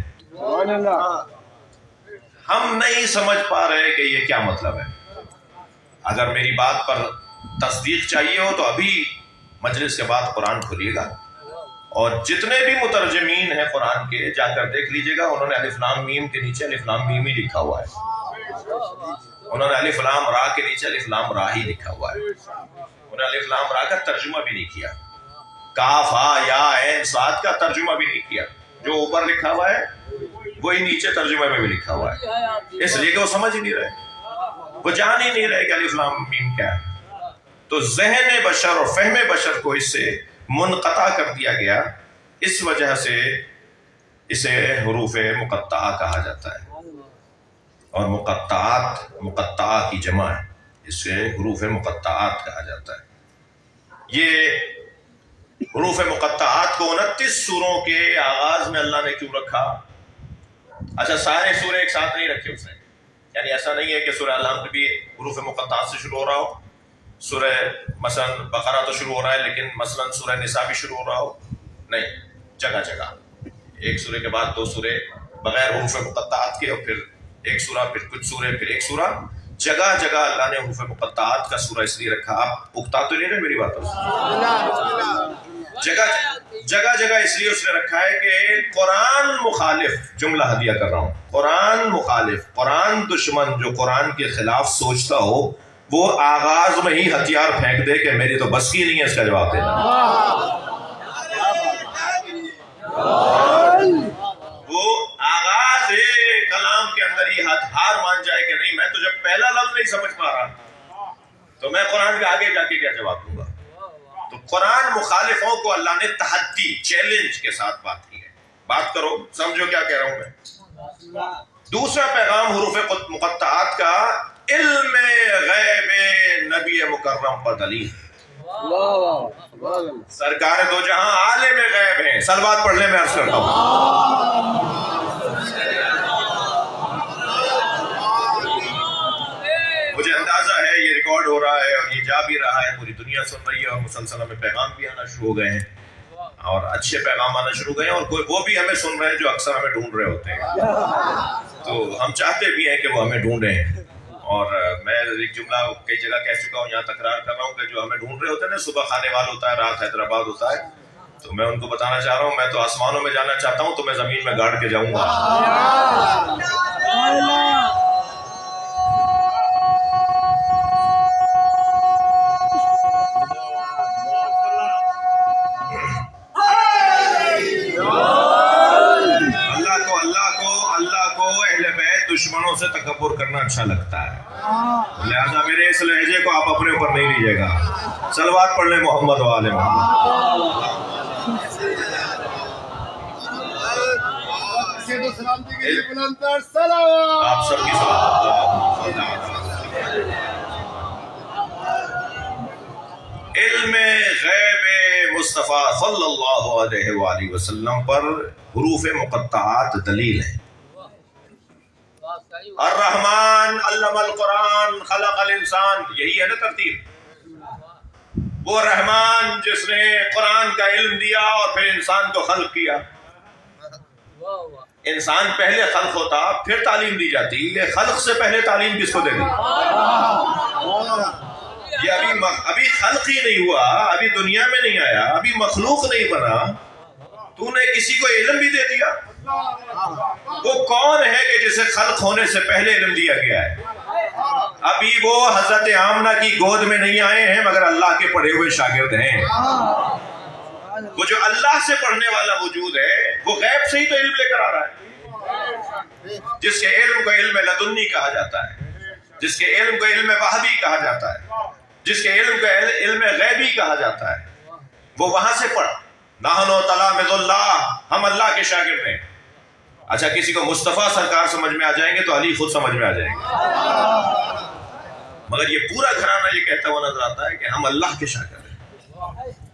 ہم نہیں سمجھ پا رہے کہ یہ کیا مطلب ہے۔ اگر میری بات پر تصدیق چاہیے ہو تو ابھی مجلس کے بعد قرآن کھولیے گا، اور جتنے بھی مترجمین ہیں قرآن کے جا کر دیکھ لیجئے گا، انہوں نے الف لام میم کے نیچے الف لام میم ہی لکھا ہوا ہے، انہوں نے الف لام را کے نیچے الف لام را ہی لکھا ہوا ہے، انہوں نے الف لام را کا ترجمہ بھی نہیں کیا، کاف ہا یا عین صاد کا ترجمہ بھی نہیں کیا، جو اوپر لکھا ہوا ہے وہی نیچے ترجمے میں بھی لکھا ہوا ہے، اس لیے کہ وہ سمجھ ہی نہیں رہے، وہ جان ہی نہیں رہے کہ الف لام میم کیا ہے۔ تو ذہن بشر اور فہم بشر کو اس سے منقطع کر دیا گیا، اس وجہ سے اسے حروف مقطعہ کہا جاتا ہے، اور مقطعہ کی جمع ہے، اسے حروف مقطعات کہا جاتا ہے۔ یہ حروف مقطعات کو 29 سوروں کے آغاز میں اللہ نے کیوں رکھا؟ اچھا سارے سورے ایک ساتھ نہیں رکھے اس نے، یعنی ایسا نہیں ہے کہ سورہ الحمد بھی حروف مقطعات سے شروع ہو رہا ہو، سورہ مثلا بقرہ تو شروع ہو رہا ہے لیکن مثلا سورہ نساء بھی شروع ہو رہا ہو، نہیں، جگہ جگہ ایک سورے کے بعد 2 سورے بغیر حروف مقطعات کے، اور پھر ایک سورہ، پھر کچھ سورے، پھر ایک سورہ، جگہ جگہ اللہ نے حروف مقطعات کا سورہ اس لیے رکھا۔ آپ اکتا تو نہیں رہے میری بات؟ جگہ جگہ اس لیے اس نے رکھا ہے کہ قرآن مخالف، جملہ ہدیہ کر رہا ہوں، قرآن مخالف، قرآن دشمن جو قرآن کے خلاف سوچتا ہو وہ آغاز میں ہی ہتھیار پھینک دے کہ میری تو بس کی نہیں ہے اس کا جواب دینا، وہ آغاز کلام کے اندر ہی ہار مان جائے کہ نہیں، میں تو جب پہلا لفظ نہیں سمجھ پا رہا تو میں قرآن کے آگے جا کے کیا جواب دوں گا؟ تو قرآن مخالفوں کو اللہ نے تحدی، چیلنج کے ساتھ بات کی ہے، بات کرو، سمجھو کیا کہہ رہا ہوں میں۔ دوسرا پیغام حروف مقطعات کا، علم غیب نبی مکرم پر دلیل۔ سرکار دو جہاں عالم غیب ہیں، صلوات پڑھنے میں عرض کرتا ہوں۔ مجھے اندازہ ہے یہ ریکارڈ ہو رہا ہے اور یہ جا بھی رہا ہے، پوری دنیا سن رہی ہے اور مسلسل ہمیں پیغام بھی آنا شروع ہو گئے ہیں، اور اچھے پیغام آنا شروع ہو گئے ہیں، اور وہ بھی ہمیں سن رہے ہیں جو اکثر ہمیں ڈھونڈ رہے ہوتے ہیں، تو ہم چاہتے بھی ہیں کہ وہ ہمیں ڈھونڈیں۔ اور میں ایک جملہ کئی جگہ کہہ چکا ہوں، یہاں تکرار کر رہا ہوں کہ جو ہمیں ڈھونڈ رہے ہوتے ہیں نا، صبح خانے وال ہوتا ہے، رات حیدرآباد ہوتا ہے، تو میں ان کو بتانا چاہ رہا ہوں میں تو آسمانوں میں جانا چاہتا ہوں تو میں زمین میں گاڑ کے جاؤں گا۔ اللہ کو اہل بیت دشمنوں سے تکبر کرنا اچھا لگتا ہے، لہذا میرے اس لہجے کو آپ اپنے اوپر نہیں لیجیے گا۔ صلوات پڑھ لیں محمد و آل محمد۔ آپ سب کی صلوات۔ علم غیب مصطفیٰ صلی اللہ علیہ وآلہ وسلم پر حروف مقطعات دلیل ہے۔ الرحمن علم القرآن خلق الانسان، یہی ہے نا ترتیب، وہ رحمان جس نے قرآن کا علم دیا اور پھر انسان کو خلق کیا۔ انسان پہلے خلق ہوتا پھر تعلیم دی جاتی، یہ خلق سے پہلے تعلیم کس کو دے دی؟ یہ ابھی خلق ہی نہیں ہوا، ابھی دنیا میں نہیں آیا، ابھی مخلوق نہیں بنا، تو نے کسی کو علم بھی دے دیا؟ وہ کون ہے کہ جسے خلق ہونے سے پہلے علم دیا گیا ہے؟ ابھی وہ حضرت آمنہ کی گود میں نہیں آئے ہیں مگر اللہ کے پڑھے ہوئے شاگرد ہیں۔ وہ جو اللہ سے پڑھنے والا وجود ہے وہ غیب سے ہی تو علم لے کر آ رہا ہے، جس کے علم کو علم لدنی کہا جاتا ہے، جس کے علم کو علم وحبی کہا جاتا ہے، جس کے علم کو علم غیبی کہا جاتا ہے، وہ وہاں سے پڑھ۔ نحن تلامذ اللہ، ہم اللہ کے شاگرد ہیں۔ اچھا کسی کو مصطفیٰ سرکار سمجھ میں آ جائیں گے تو علی خود سمجھ میں آ جائیں گے، مگر یہ پورا گھرانہ یہ کہتا ہوا نظر آتا ہے کہ ہم اللہ کے شاگرد ہیں،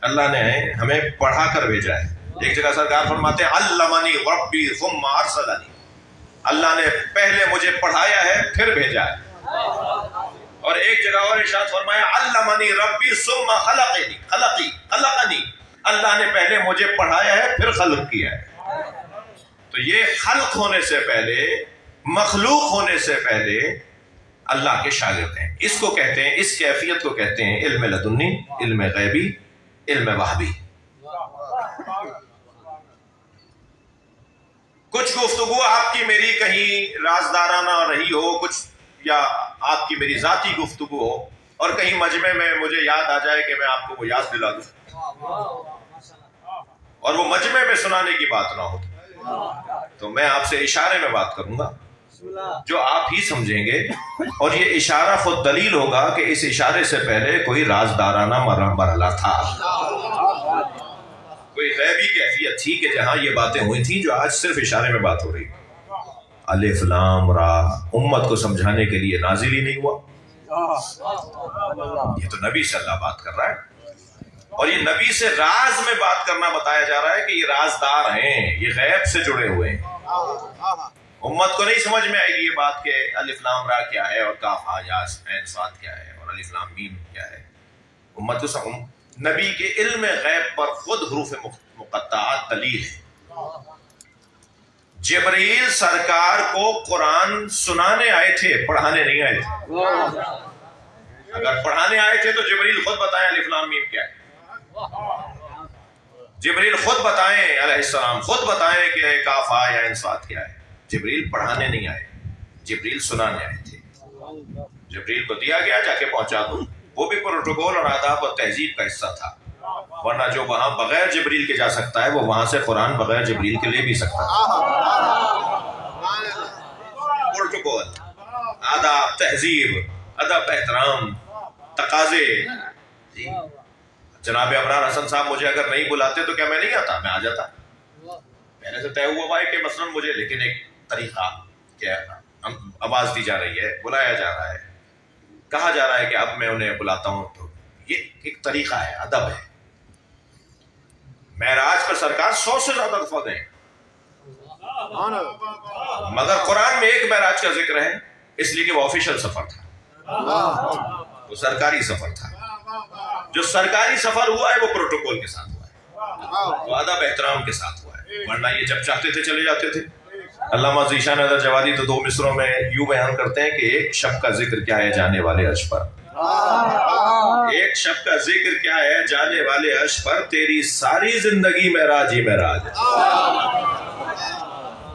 اللہ نے ہمیں پڑھا کر بھیجا ہے۔ ایک جگہ سرکار فرماتے ہیں علمنی ربی ثم ارسلنی، اللہ نے پہلے مجھے پڑھایا ہے پھر بھیجا ہے۔ اور ایک جگہ اور ارشاد فرمایا علمنی ربی ثم خلقنی، اللہ نے پہلے مجھے پڑھایا ہے پھر خلق کیا ہے۔ تو یہ خلق ہونے سے پہلے، مخلوق ہونے سے پہلے اللہ کے شاگرد ہیں۔ اس کو کہتے ہیں، اس کیفیت کو کہتے ہیں علم لدنی، علم غیبی، علم وحبی۔ کچھ گفتگو آپ کی میری کہیں رازدارانہ رہی ہو، کچھ یا آپ کی میری ذاتی گفتگو ہو، اور کہیں مجمع میں مجھے یاد آ جائے کہ میں آپ کو وہ یاد دلا دوں، اور وہ مجمع میں سنانے کی بات نہ ہو، تو میں آپ سے اشارے میں بات کروں گا جو آپ ہی سمجھیں گے، اور یہ اشارہ خود دلیل ہوگا کہ اس اشارے سے پہلے کوئی رازدارانہ مرحلہ تھا، کوئی غیبی کیفیت تھی کہ جہاں یہ باتیں ہوئی تھیں جو آج صرف اشارے میں بات ہو رہی۔ الف لام را امت کو سمجھانے کے لیے نازل ہی نہیں ہوا، یہ تو نبی صلی اللہ بات کر رہا ہے۔ اور یہ نبی سے راز میں بات کرنا بتایا جا رہا ہے کہ یہ رازدار ہیں، یہ غیب سے جڑے ہوئے ہیں. امت کو نہیں سمجھ میں آئے گی یہ بات کہ الف لام را کیا ہے اور کاف ہا یا عین صاد کیا ہے اور الف لام میم کیا ہے. امت کو نبی کے علم غیب پر خود حروف مقطعات دلیل ہے. جبرائیل سرکار کو قرآن سنانے آئے تھے، پڑھانے نہیں آئے تھے. اگر پڑھانے آئے تھے تو جبرائیل خود بتائیں الف لام میم کیا ہے. جبرائیل خود بتائیں، علیہ السلام خود بتائیں کہ کاف ہا یا عین صاد کیا ہے. جبرائیل پڑھانے نہیں آئے، جبرائیل سنانے آئے تھے. جبرائیل کو دیا گیا جا کے پہنچا دو، وہ بھی پروٹوکول اور آداب اور تہذیب کا حصہ تھا. ورنہ جو وہاں بغیر جبرائیل کے جا سکتا ہے وہ وہاں سے قرآن بغیر جبرائیل کے لے بھی سکتا ہے. پروٹوکول، آداب، تہذیب، ادب، احترام، تقاضے. جی جناب ابرار حسن صاحب مجھے اگر نہیں بلاتے تو کیا میں نہیں آتا؟ میں آ جاتا. پہلے سے طے ہوا ہے کہ مثلا مجھے، لیکن ایک طریقہ کہ آواز دی جا رہی ہے، بلایا جا رہا ہے، کہا جا رہا ہے کہ اب میں انہیں بلاتا ہوں، تو یہ ایک طریقہ ہے، ادب ہے. معراج پر سرکار 100 سے زیادہ دفعہ گئے، مگر قرآن میں ایک معراج کا ذکر ہے، اس لیے کہ وہ آفیشل سفر تھا، وہ سرکاری سفر تھا. جو سرکاری سفر ہوا ہے وہ پروٹوکول کے ساتھ ہوا ہے، وہ ادب احترام کے ساتھ ہوا ہے. ورنہ یہ جب چاہتے تھے چلے جاتے تھے. علامہ ذیشان حیدر جوادی تو 2 مصروں میں یوں بیان کرتے ہیں کہ ایک شب کا ذکر کیا ہے جانے والے عرش پر، ایک شب کا ذکر کیا ہے جانے والے عرش پر، تیری ساری زندگی معراج ہی معراج ہے.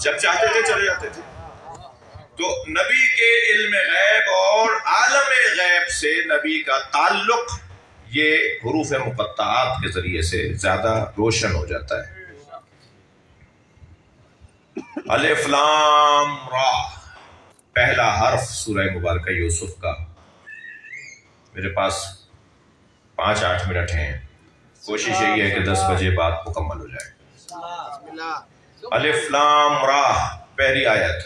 جب چاہتے تھے چلے جاتے تھے. تو نبی کے علم غیب اور عالم غیب سے نبی کا تعلق یہ حروف مقطعات کے ذریعے سے زیادہ روشن ہو جاتا ہے. الف لام را پہلا حرف سورہ مبارکہ یوسف کا. میرے پاس 5-8 منٹ ہیں، کوشش یہی ہے کہ 10 بجے بات مکمل ہو جائے. الف لام را پہلی آیت.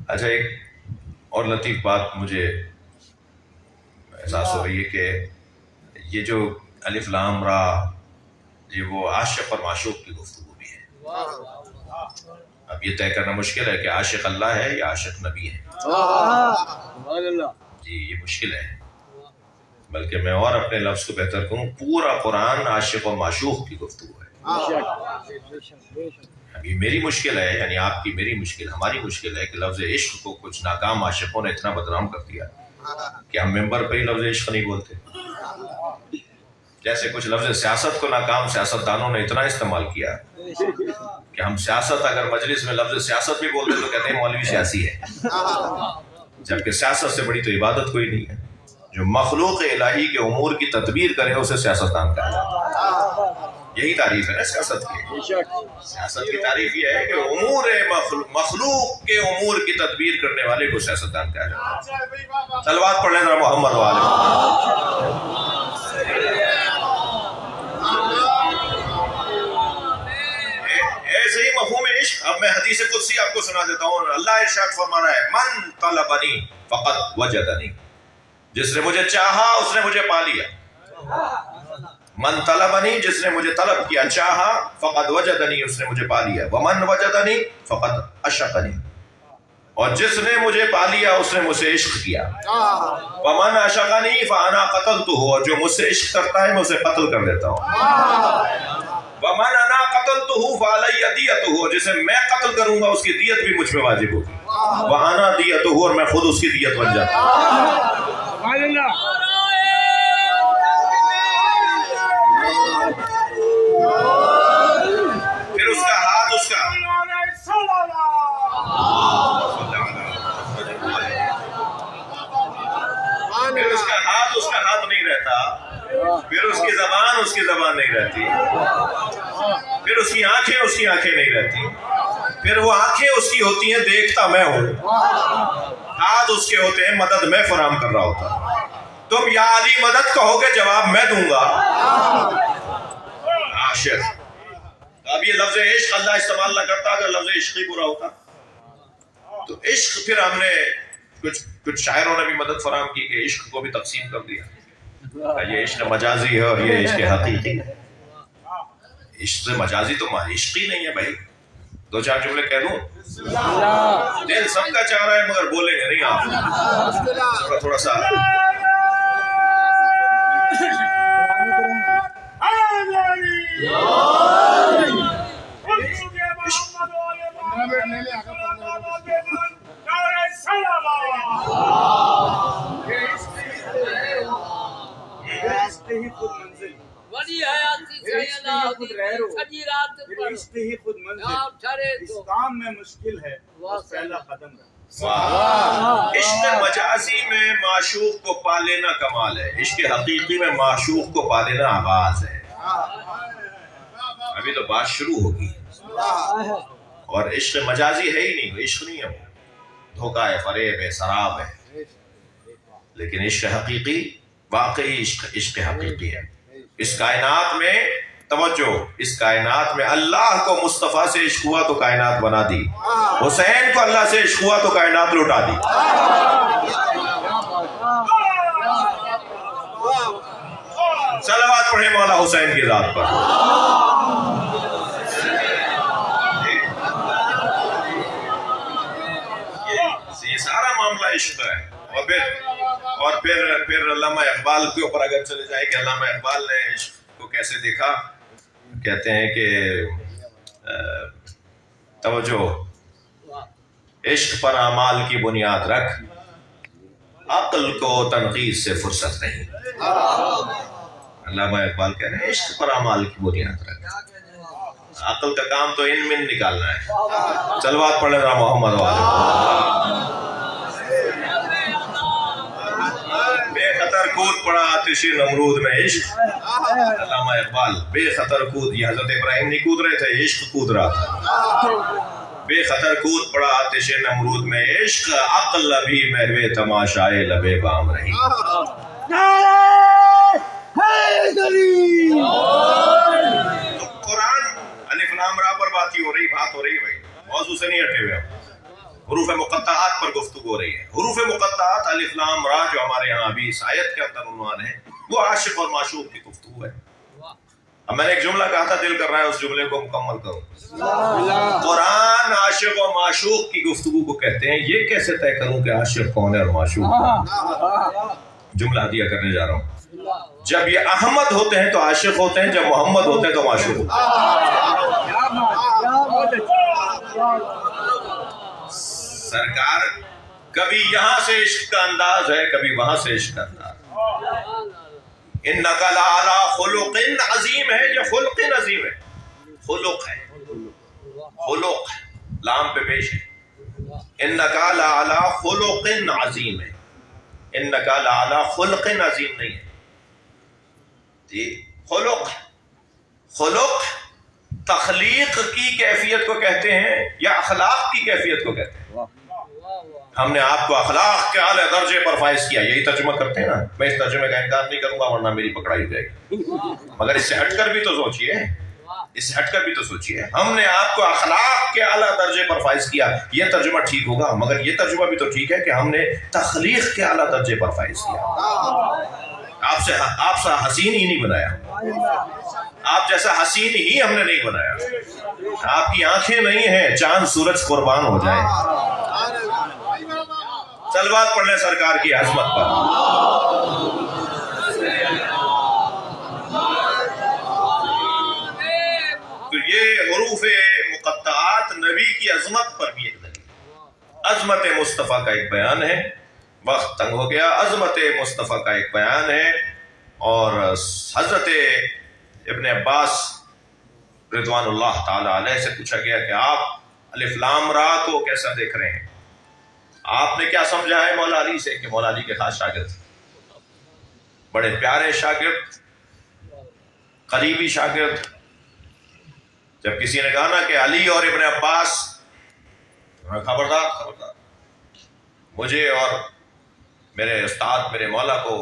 اچھا ایک اور لطیف بات مجھے احساس ہو رہی ہے کہ یہ جو الف لام را، یہ وہ عاشق اور معشوق کی گفتگو بھی ہے. اب یہ طے کرنا مشکل ہے کہ عاشق اللہ ہے یا عاشق نبی ہے. جی یہ مشکل ہے، بلکہ میں اور اپنے لفظ کو بہتر کروں، پورا قرآن عاشق و معشوق کی گفتگو ہے. اب یہ میری مشکل ہے، یعنی آپ کی میری مشکل، ہماری مشکل ہے کہ لفظ عشق کو کچھ ناکام عاشقوں نے اتنا بدنام کر دیا کہ ہم ممبر پہ ہی لفظ عشق نہیں بولتے. جیسے کچھ لفظ سیاست کو ناکام سیاست دانوں نے اتنا استعمال کیا کہ ہم سیاست، اگر مجلس میں لفظ سیاست بھی بولتے تو کہتے ہیں مولوی سیاسی ہے، جبکہ سیاست سے بڑی تو عبادت کوئی نہیں ہے. جو مخلوق الہی کے امور کی تدبیر کرے اسے سیاستدان کہا جاتا ہے. یہی تعریف ہے نا سیاست کی. سیاست کی تعریف یہ ہے کہ امور مخلوق کے امور کی تدبیر کرنے والے کو سیاستدان کہا جاتا ہے. صلوات پڑھ لیں ذرا محمد والے. ایسے ہی مفہوم عشق. اب میں حدیث قدسی آپ کو سنا دیتا ہوں. اللہ ارشاد فرما رہا ہے من طلبنی فقط وجدنی، جس نے مجھے چاہا اس نے مجھے پا لیا. من طلبنی، جس نے مجھے طلب کیا، چاہا، فقط وجدنی، اس نے مجھے پا لیا. ومن وجدنی فقط عشقنی، اور جس نے مجھے پا لیا اس نے مجھ سے عشق کیا. ومن عشقنی فانا قتلتہ، اور جو مجھ سے عشق کرتا ہے میں اسے قتل کر دیتا ہوں. ومن انا قتلتہ فعلی دیتہ، اور جسے میں قتل کروں گا اس کی دیت بھی مجھ پہ واجب ہوگی. وانا دیتہ، اور میں خود اس کی دیت بن جاتا ہوں. پھر اس کا ہاتھ اس کا ہاتھ نہیں رہتا، پھر اس کی زبان نہیں رہتی، پھر اس کی آنکھیں نہیں رہتی، پھر وہ آنکھیں اس کی ہوتی ہیں دیکھتا میں ہوں، ہاتھ اس کے ہوتے ہیں مدد میں فراہم کر رہا ہوتا. تم یا علی مدد کہو گے جواب میں دوں گا. عاشق. اب یہ لفظ عشق اللہ استعمال نہ کرتا اگر لفظ عشق ہی برا ہوتا. تو عشق پھر ہم نے کچھ شاعروں نے بھی مدد فراہم کی کہ عشق کو بھی تقسیم کر دیا. یہ عشق مجازی ہے اور یہ عشق حقیقی ہے. عشق مجازی تو عشق ہی نہیں ہے بھائی. دو چار جملے کہہ دوں. دل سب کا چاہ رہا ہے مگر بولیں گے نہیں آپ. تھوڑا سا بڑی حیاتی سجی رات پر عشق ہی خود منزل اس کام میں مشکل ہے بس پہلا قدم رکھ. عشق مجازی میں معشوق کو پا لینا کمال ہے. عشق حقیقی میں معشوق کو پا لینا آغاز ہے. ابھی تو بات شروع ہوگی. اور عشق مجازی ہے ہی نہیں, عشق نہیں ہے, وہ دھوکہ ہے, فریب ہے, سراب ہے. لیکن عشق حقیقی واقعی عشق حقیقی ہے. اس کائنات میں توجہ, اس کائنات میں اللہ کو مصطفیٰ سے عشق ہوا تو کائنات بنا دی, حسین کو اللہ سے عشق ہوا تو کائنات لوٹا دی. صلوات پڑھیں مولا حسین کی ذات پر. یہ سارا معاملہ عشق ہے. اور پھر علامہ اقبال کے اوپر اگر چلے جائیں کہ علامہ اقبال نے عشق کو کیسے دیکھا, کہتے ہیں کہ توجہ, عشق پر اعمال کی بنیاد رکھ, عقل کو تنقید سے فرصت نہیں. علامہ اقبال کہہ رہے ہیں عشق پر اعمال کی بنیاد رکھ, عقل کا کام تو ان من نکالنا ہے. صلوات پڑھ لینا محمد والے. بے خطر کود پڑا آتش نمرود میں عشق. علامہ اقبال بے خطر کود, یہ حضرت ابراہیم نہیں کود رہے تھے, عشق کود رہا تھا. بے خطر کود پڑا آتش نمرود میں عشق, عقل ابھی محو تماشائے لبے بام رہی. تو قرآن الف لام را پر بات ہو رہی ہے بھائی, موضوع سے نہیں ہٹے ہوئے. حروف مقطعات پر گفتگو ہو رہی ہے. حروف مقطعات الف لام را جو ہمارے ہاں ابھی اس آیت کے اندر عنوان ہے, وہ عاشق اور معشوق کی گفتگو ہے. اب میں نے ایک جملہ کہا تھا, دل کر رہا ہے اس جملے کو مکمل کروں. قرآن عاشق اور معشوق کی گفتگو کو کہتے ہیں. یہ کیسے طے کروں کہ عاشق کون ہے اور معشوق کون؟ جملہ ہدیہ کرنے جا رہا ہوں. جب یہ احمد ہوتے ہیں تو عاشق ہوتے ہیں, جب محمد ہوتے ہیں تو معشوق ہوتے ہیں. سرکار کبھی یہاں سے عشق کا انداز ہے, کبھی وہاں سے عشق کا انداز. انک لعلی خلق عظیم ہے, یہ خلق عظیم ہے, خلق ہے, خلق لام پہ پیش ہے. انک لعلی خلق عظیم ہے, انک لعلی خلق عظیم نہیں ہے جی. خلق تخلیق کی کیفیت کو کہتے ہیں یا اخلاق کی کیفیت کو کہتے ہیں. ہم نے آپ کو اخلاق کے اعلی درجے پر فائز کیا, یہی ترجمہ کرتے ہیں نا. میں اس ترجمے کا انکار نہیں کروں گا ورنہ میری پکڑائی ہو جائے گی, مگر اس سے ہٹ کر بھی تو سوچئے, اس سے ہٹ کر بھی تو سوچئے. ہم نے آپ کو اخلاق کے اعلی درجے پر فائز کیا, یہ ترجمہ ٹھیک ہوگا, مگر یہ ترجمہ بھی تو ٹھیک ہے کہ ہم نے تخلیق کے اعلی درجے پر فائز کیا. آپ سا حسین ہی نہیں بنایا, آپ جیسا حسین ہی ہم نے نہیں بنایا. آپ کی آنکھیں نہیں ہیں, چاند سورج قربان ہو جائیں. صلوات پڑھ لیں سرکار کی عظمت پر. تو یہ حروف مقطعات نبی کی عظمت پر بھی ایک دلیل. عظمت مصطفیٰ کا ایک بیان ہے. وقت تنگ ہو گیا. عظمت مصطفیٰ کا ایک بیان ہے. اور حضرت ابن عباس رضوان اللہ تعالی علیہ سے پوچھا گیا کہ آپ الف لام را کو کیسا دیکھ رہے ہیں؟ آپ نے کیا سمجھا ہے مولا علی سے کہ مولا علی کے خاص شاگرد, بڑے پیارے شاگرد, قریبی شاگرد. جب کسی نے کہا نا کہ علی اور ابن عباس, خبردار مجھے اور میرے استاد میرے مولا کو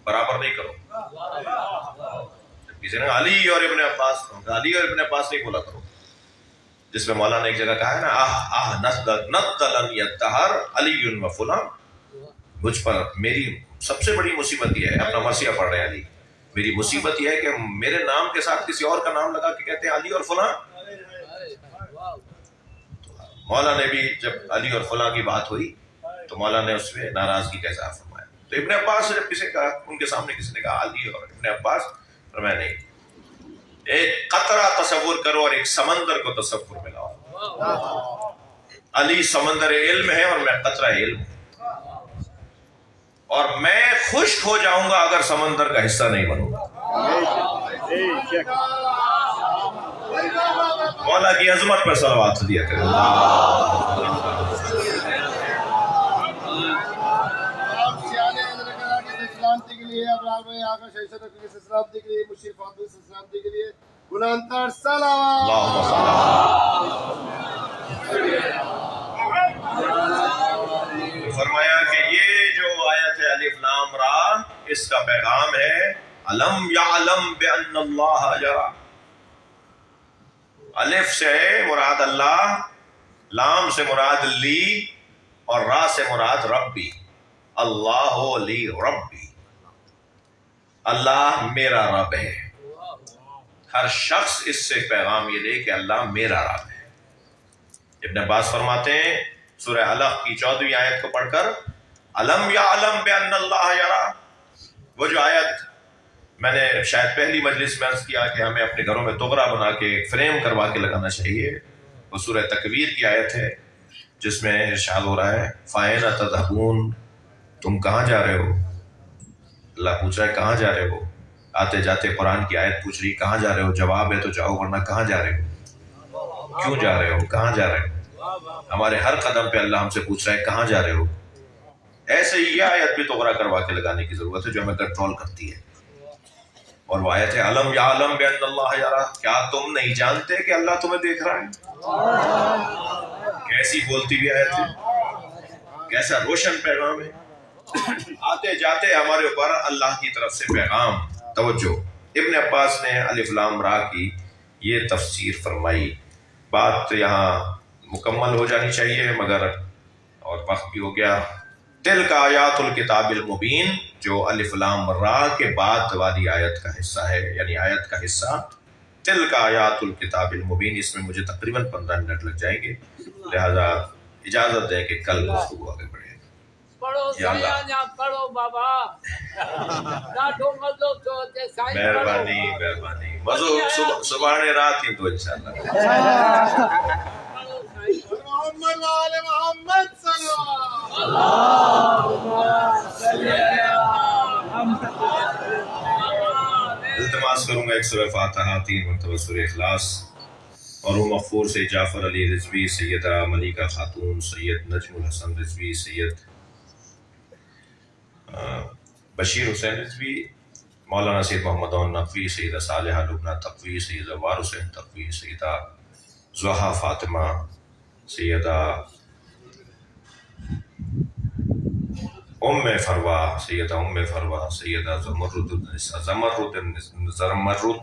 برابر نہیں کرو. کسی نے علی اور ابن عباس, علی اور ابن عباس نہیں بولا کرو. جس میں مولا نے ایک جگہ کہا ہے نا, نقدلن یتہر علی و فلان, مجھ پر میری سب سے بڑی مصیبت یہ ہے، اپنا مرثیہ پڑھ رہے ہیں علی، میری مصیبت یہ ہے کہ میرے نام کے ساتھ کسی اور کا نام لگا کے کہتے ہیں علی اور فلاں. مولا نے بھی جب علی اور فلاں کی بات ہوئی تو مولا نے اس میں ناراضگی کا اظہار فرمایا. تو ابن عباس سے جب کسی کہا، ان کے سامنے کسی نے کہا علی اور ابن عباس، فرمایا نہیں، ایک قطرہ تصور کرو اور ایک سمندر کو تصور میں لاؤ. علی سمندر علم ہے اور میں قطرہ علم ہوں، اور میں خشک ہو جاؤں گا اگر سمندر کا حصہ نہیں بنوں گا. مولا کی عظمت پر صلوات دیا کریں. سلامتی کے لیے ابراہیم آقا شہید کی سلامتی کے لیے مشیر فاطمہ سلامتی کے لیے بلندتر صلوات. اللہم صل علی. فرمایا کہ یہ جو آیت ہے الف لام را، اس کا پیغام ہے الم یعلم بان اللہ یرا. الف سے مراد اللہ، لام سے مراد لی، اور را سے مراد ربی. اللہ لی ربی، اللہ میرا رب ہے. ہر شخص اس سے پیغام یہ لے کہ اللہ میرا رب ہے. ابن عباس فرماتے ہیں سورہ علق کی 14ویں آیت کو پڑھ کر، الم یعلم بان اللہ یرا، وہ جو آیت میں نے شاید پہلی مجلس میں عرض کیا کہ ہمیں اپنے گھروں میں تغرا بنا کے فریم کروا کے لگانا چاہیے، وہ سورہ تکویر کی آیت ہے جس میں ارشاد ہو رہا ہے فَأَيْنَ تَذْهَبُونَ، تم کہاں جا رہے ہو. اللہ پوچھ رہا ہے کہاں جا رہے ہو. آتے جاتے قرآن کی آیت پوچھ رہی کہاں جا رہے ہو، جواب ہے تو جاؤ، ورنہ کہاں جا رہے ہو، کیوں جا رہے ہو، کہاں جا رہے ہو. ہمارے ہر قدم پہ اللہ ہم سے پوچھ رہا ہے کہاں جا رہے ہو. ایسے ہی یہ آیت بھی تغرا کروا کے لگانے کی ضرورت ہے جو ہمیں کنٹرول کرتی ہے. اور وہ آیت ہے الم یعلم بان اللہ یرا، کیا تم نہیں جانتے کہ اللہ تمہیں دیکھ رہا ہے. کیسی بولتی ہوئی آیت ہے، کیسا روشن پیغام ہے. آتے جاتے ہمارے اوپر اللہ کی طرف سے پیغام. توجہ، ابن عباس نے الف لام را کی یہ تفسیر فرمائی. بات یہاں مکمل ہو جانی چاہیے مگر اور وقت بھی ہو گیا. تلک آیات الکتاب المبین، جو الف لام را کے بعد والی آیت کا حصہ ہے، یعنی آیت کا حصہ تلک آیات الکتاب المبین، اس میں مجھے تقریباً 15 منٹ لگ جائیں گے، لہذا اجازت دیں کہ کل گفتگو آگے بڑھے. پڑھو یا اللہ. سایہ پڑھو بابا، ڈاڈھو مزو تو تے سائیں مہربانی مہربانی، مزو سبحان رات ہی تو انشاءاللہ. پڑھو سائیں. محمد وآل محمد صلی التماس کروں گا ایک سورہ فاتحہ، 3 مرتبہ سورہ اخلاص، اور وہ مغفور سے جعفر علی رضوی، سیدہ ملیکہ خاتون، سید نجم الحسن رضوی، سید بشیر حسین رضوی، مولانا سید محمد عون نقوی، سیدہ صالحہ لبنہ تقوی، سیدہ وار حسین تقوی، سیدہ زہا فاطمہ، سیدہ ام فروا، سیدہ ام فروا، سیدہ زمرد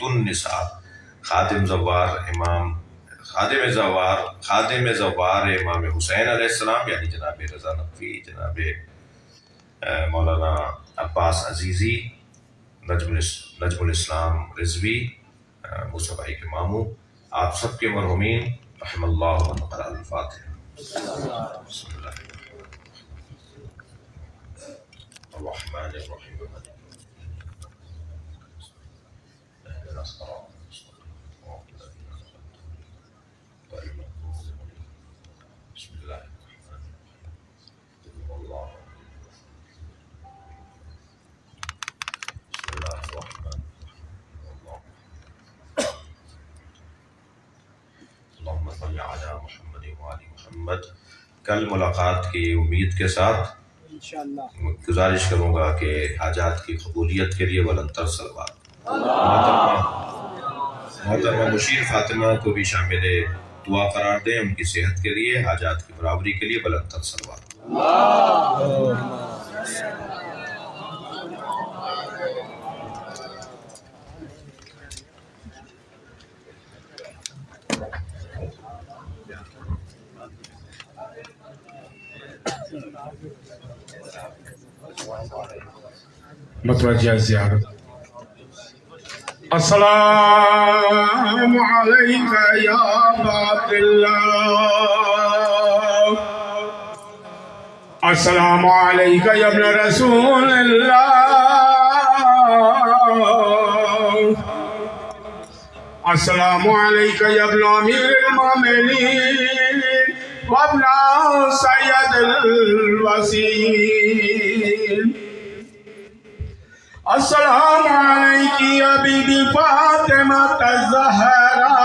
النساء، خادم زوار امام حسین علیہ السلام، یعنی جناب رضا نقوی، جناب مولانا عباس عزیزی، نجم الاسلام رضوی، موسیٰ بھائی کے ماموں، آپ سب کے مرحومین رحم اللہ من قرأ الفاتحہ. بسم اللہ الرحمن الرحیم. اهدنا الصراط المستقيم. بسم الله الرحمن الرحيم. الله بسم الله الرحمن الرحيم. اللهم صل على محمد وعلى محمد. کل ملاقات کی امید کے ساتھ گزارش کروں گا کہ حاجات کی قبولیت کے لیے بلندتر صلوات. محترمہ مشیر فاطمہ کو بھی شامل دعا قرار دیں، ان کی صحت کے لیے، حاجات کی برابری کے لیے بلندتر صلوات. متوجہ زیارت. السلام علیکہ یا عبد اللہ، السلام علیکہ یا ابن رسول اللہ، السلام علیکہ یا ابن امیر المومنین وابن سید الوسیل، السلام علیکی یا بی بی فاطمہ الزہراء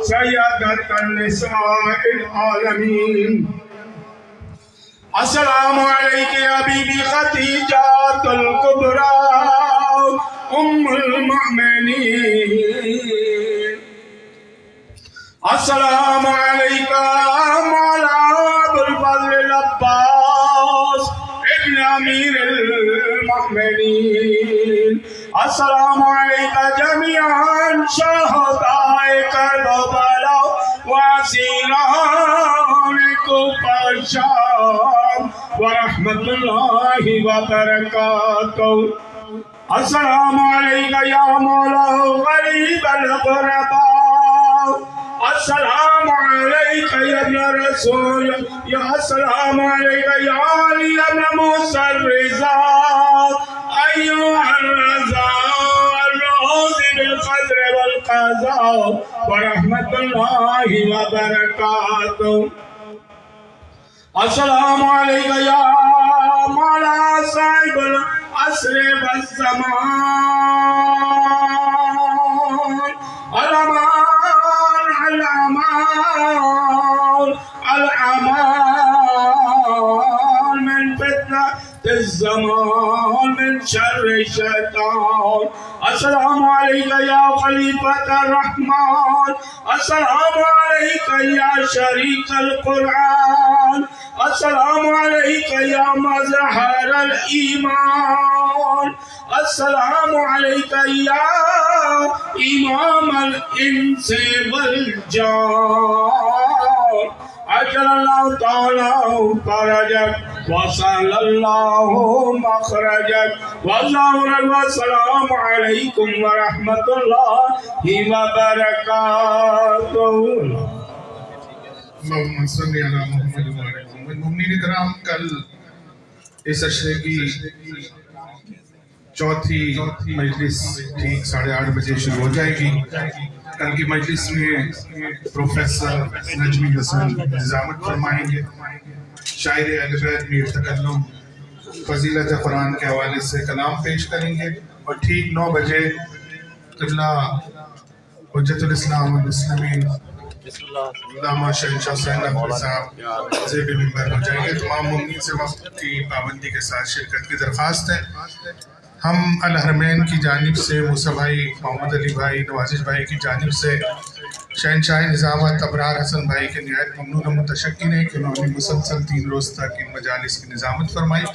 سیدۃ النساء العالمین، السلام علیکی یا بی بی خدیجہ الکبریٰ ام المؤمنین، السلام علیکہ مولا ابو الفضل العباس ابن امیر المؤمنین، السلام علیکہ جمیعاً شہداء کربلا واسیران کوفہ شام ورحمۃ اللہ وبرکاتہ، السلام علیکہ یا مولا غریب الغرباء، السلام علیکہ یا ابن رسول، یا السلام علیکہ یا علی ابن موسیٰ الرضا ایوہ الرضا الراضی بالقدر والقضاء ورحمۃ اللہ وبرکاتہ، السلام علیکہ یا مولا صاحب العصر والزمان، الامان الامان الامان من فتنة الزمان من شر الشیطان، السلام علیکہ یا خلیفۃ الرحمن، السلام علیکہ یا شریک القرآن، السلام علیکہ یا مظہر الایمان، السلام علیکہ یا امام الانس والجان، اجل اللہ تعالی فرجک وصل اللہ مخرجک وظہرک، والسلام علیکم ورحمۃ اللہ وبرکاتہ. اللہم صلی علی محمد وعلی محمد. مومنین کرام، کل اس عشرے کی چوتھی مجلس ٹھیک 8:30 بجے شروع ہو جائے گی. کل کی مجلس میں پروفیسر نجمی حسن نظامت فرمائیں گے. شاعر اہل بیت میر تکلم فضیلت قرآن کے حوالے سے کلام پیش کریں گے، اور ٹھیک 9 بجے قبلہ حجت الاسلام والمسلمین علامہ شہنشاہ حسین اکبر صاحب زیب منبر ہو جائیں گے. تمام مومنین سے وقت کی پابندی کے ساتھ شرکت کی درخواست ہے. ہم الحرمین کی جانب سے، موسیٰ بھائی، محمد علی بھائی، نوازش بھائی کی جانب سے شہنشاہ نظامت ابرار حسن بھائی کے نہایت ممنون و متشکر ہیں کہ انہوں نے مسلسل 3 روز تک ان مجالس کی نظامت فرمائی.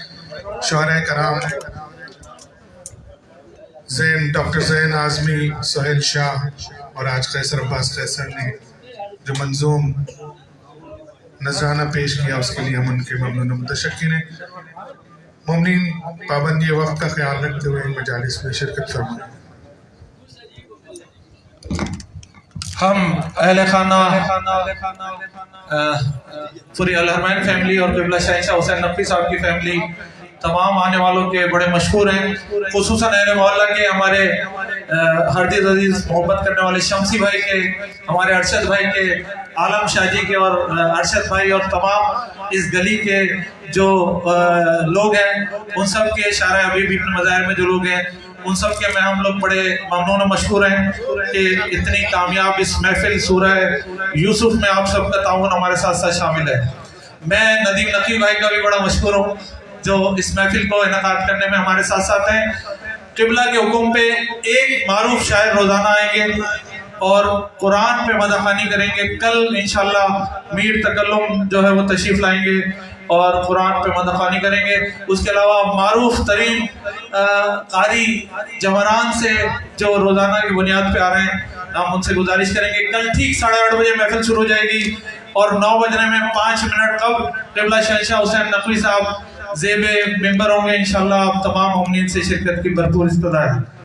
شعراء کرام ڈاکٹر زین اعظمی، سہیل شاہ اور آج قیصر عباس قیصر نے جو منظوم نذرانہ پیش کیا، اس کے لیے ہم ان کے ممنون و متشکر ہیں. مومنین پابندی وقت کا خیال رکھتے ہوئے ان مجالس میں شرکت فرمائیں. ہم اہل خانہ پوری الحرمین فیملی اور قبلہ شہنشاہ حسین نقوی صاحب کی فیملی تمام آنے والوں کے بڑے مشہور ہیں، خصوصاً اہل محلہ کے، ہمارے ہردیز عزیز محبت کرنے والے شمسی بھائی کے، ہمارے ارشد بھائی کے، عالم شاہ جی کے، اور ارشد بھائی اور تمام اس گلی کے جو لوگ ہیں، ان سب کے شارع حبیب ابن مظاہر میں جو لوگ ہیں، ان سب کے میں ہم لوگ بڑے ممنون و مشکور ہیں کہ اتنی کامیاب اس محفل سورہ یوسف میں آپ سب کا تعاون ہمارے ساتھ ساتھ شامل ہے. میں ندیم نقوی بھائی کا بھی بڑا مشکور ہوں جو اس محفل کو انعقاد کرنے میں ہمارے ساتھ ساتھ ہیں. قبلہ کے حکم پہ ایک معروف شاعر روزانہ آئیں گے اور قرآن پہ مدح خوانی کریں گے. کل انشاءاللہ میر تکلم جو ہے وہ تشریف لائیں گے اور قرآن پہ مدح خوانی کریں گے. اس کے علاوہ معروف ترین قاری جمران سے جو روزانہ کی بنیاد پہ آ رہے ہیں، ہم ان سے گزارش کریں گے کل ٹھیک 8:30 بجے محفل شروع ہو جائے گی. اور 9 بجنے میں 5 منٹ قبل قبلہ شہنشاہ حسین نقوی صاحب زیب ممبر ہوں گے انشاءاللہ. آپ تمام امنیت سے شرکت کی بھرپور استدعا ہے.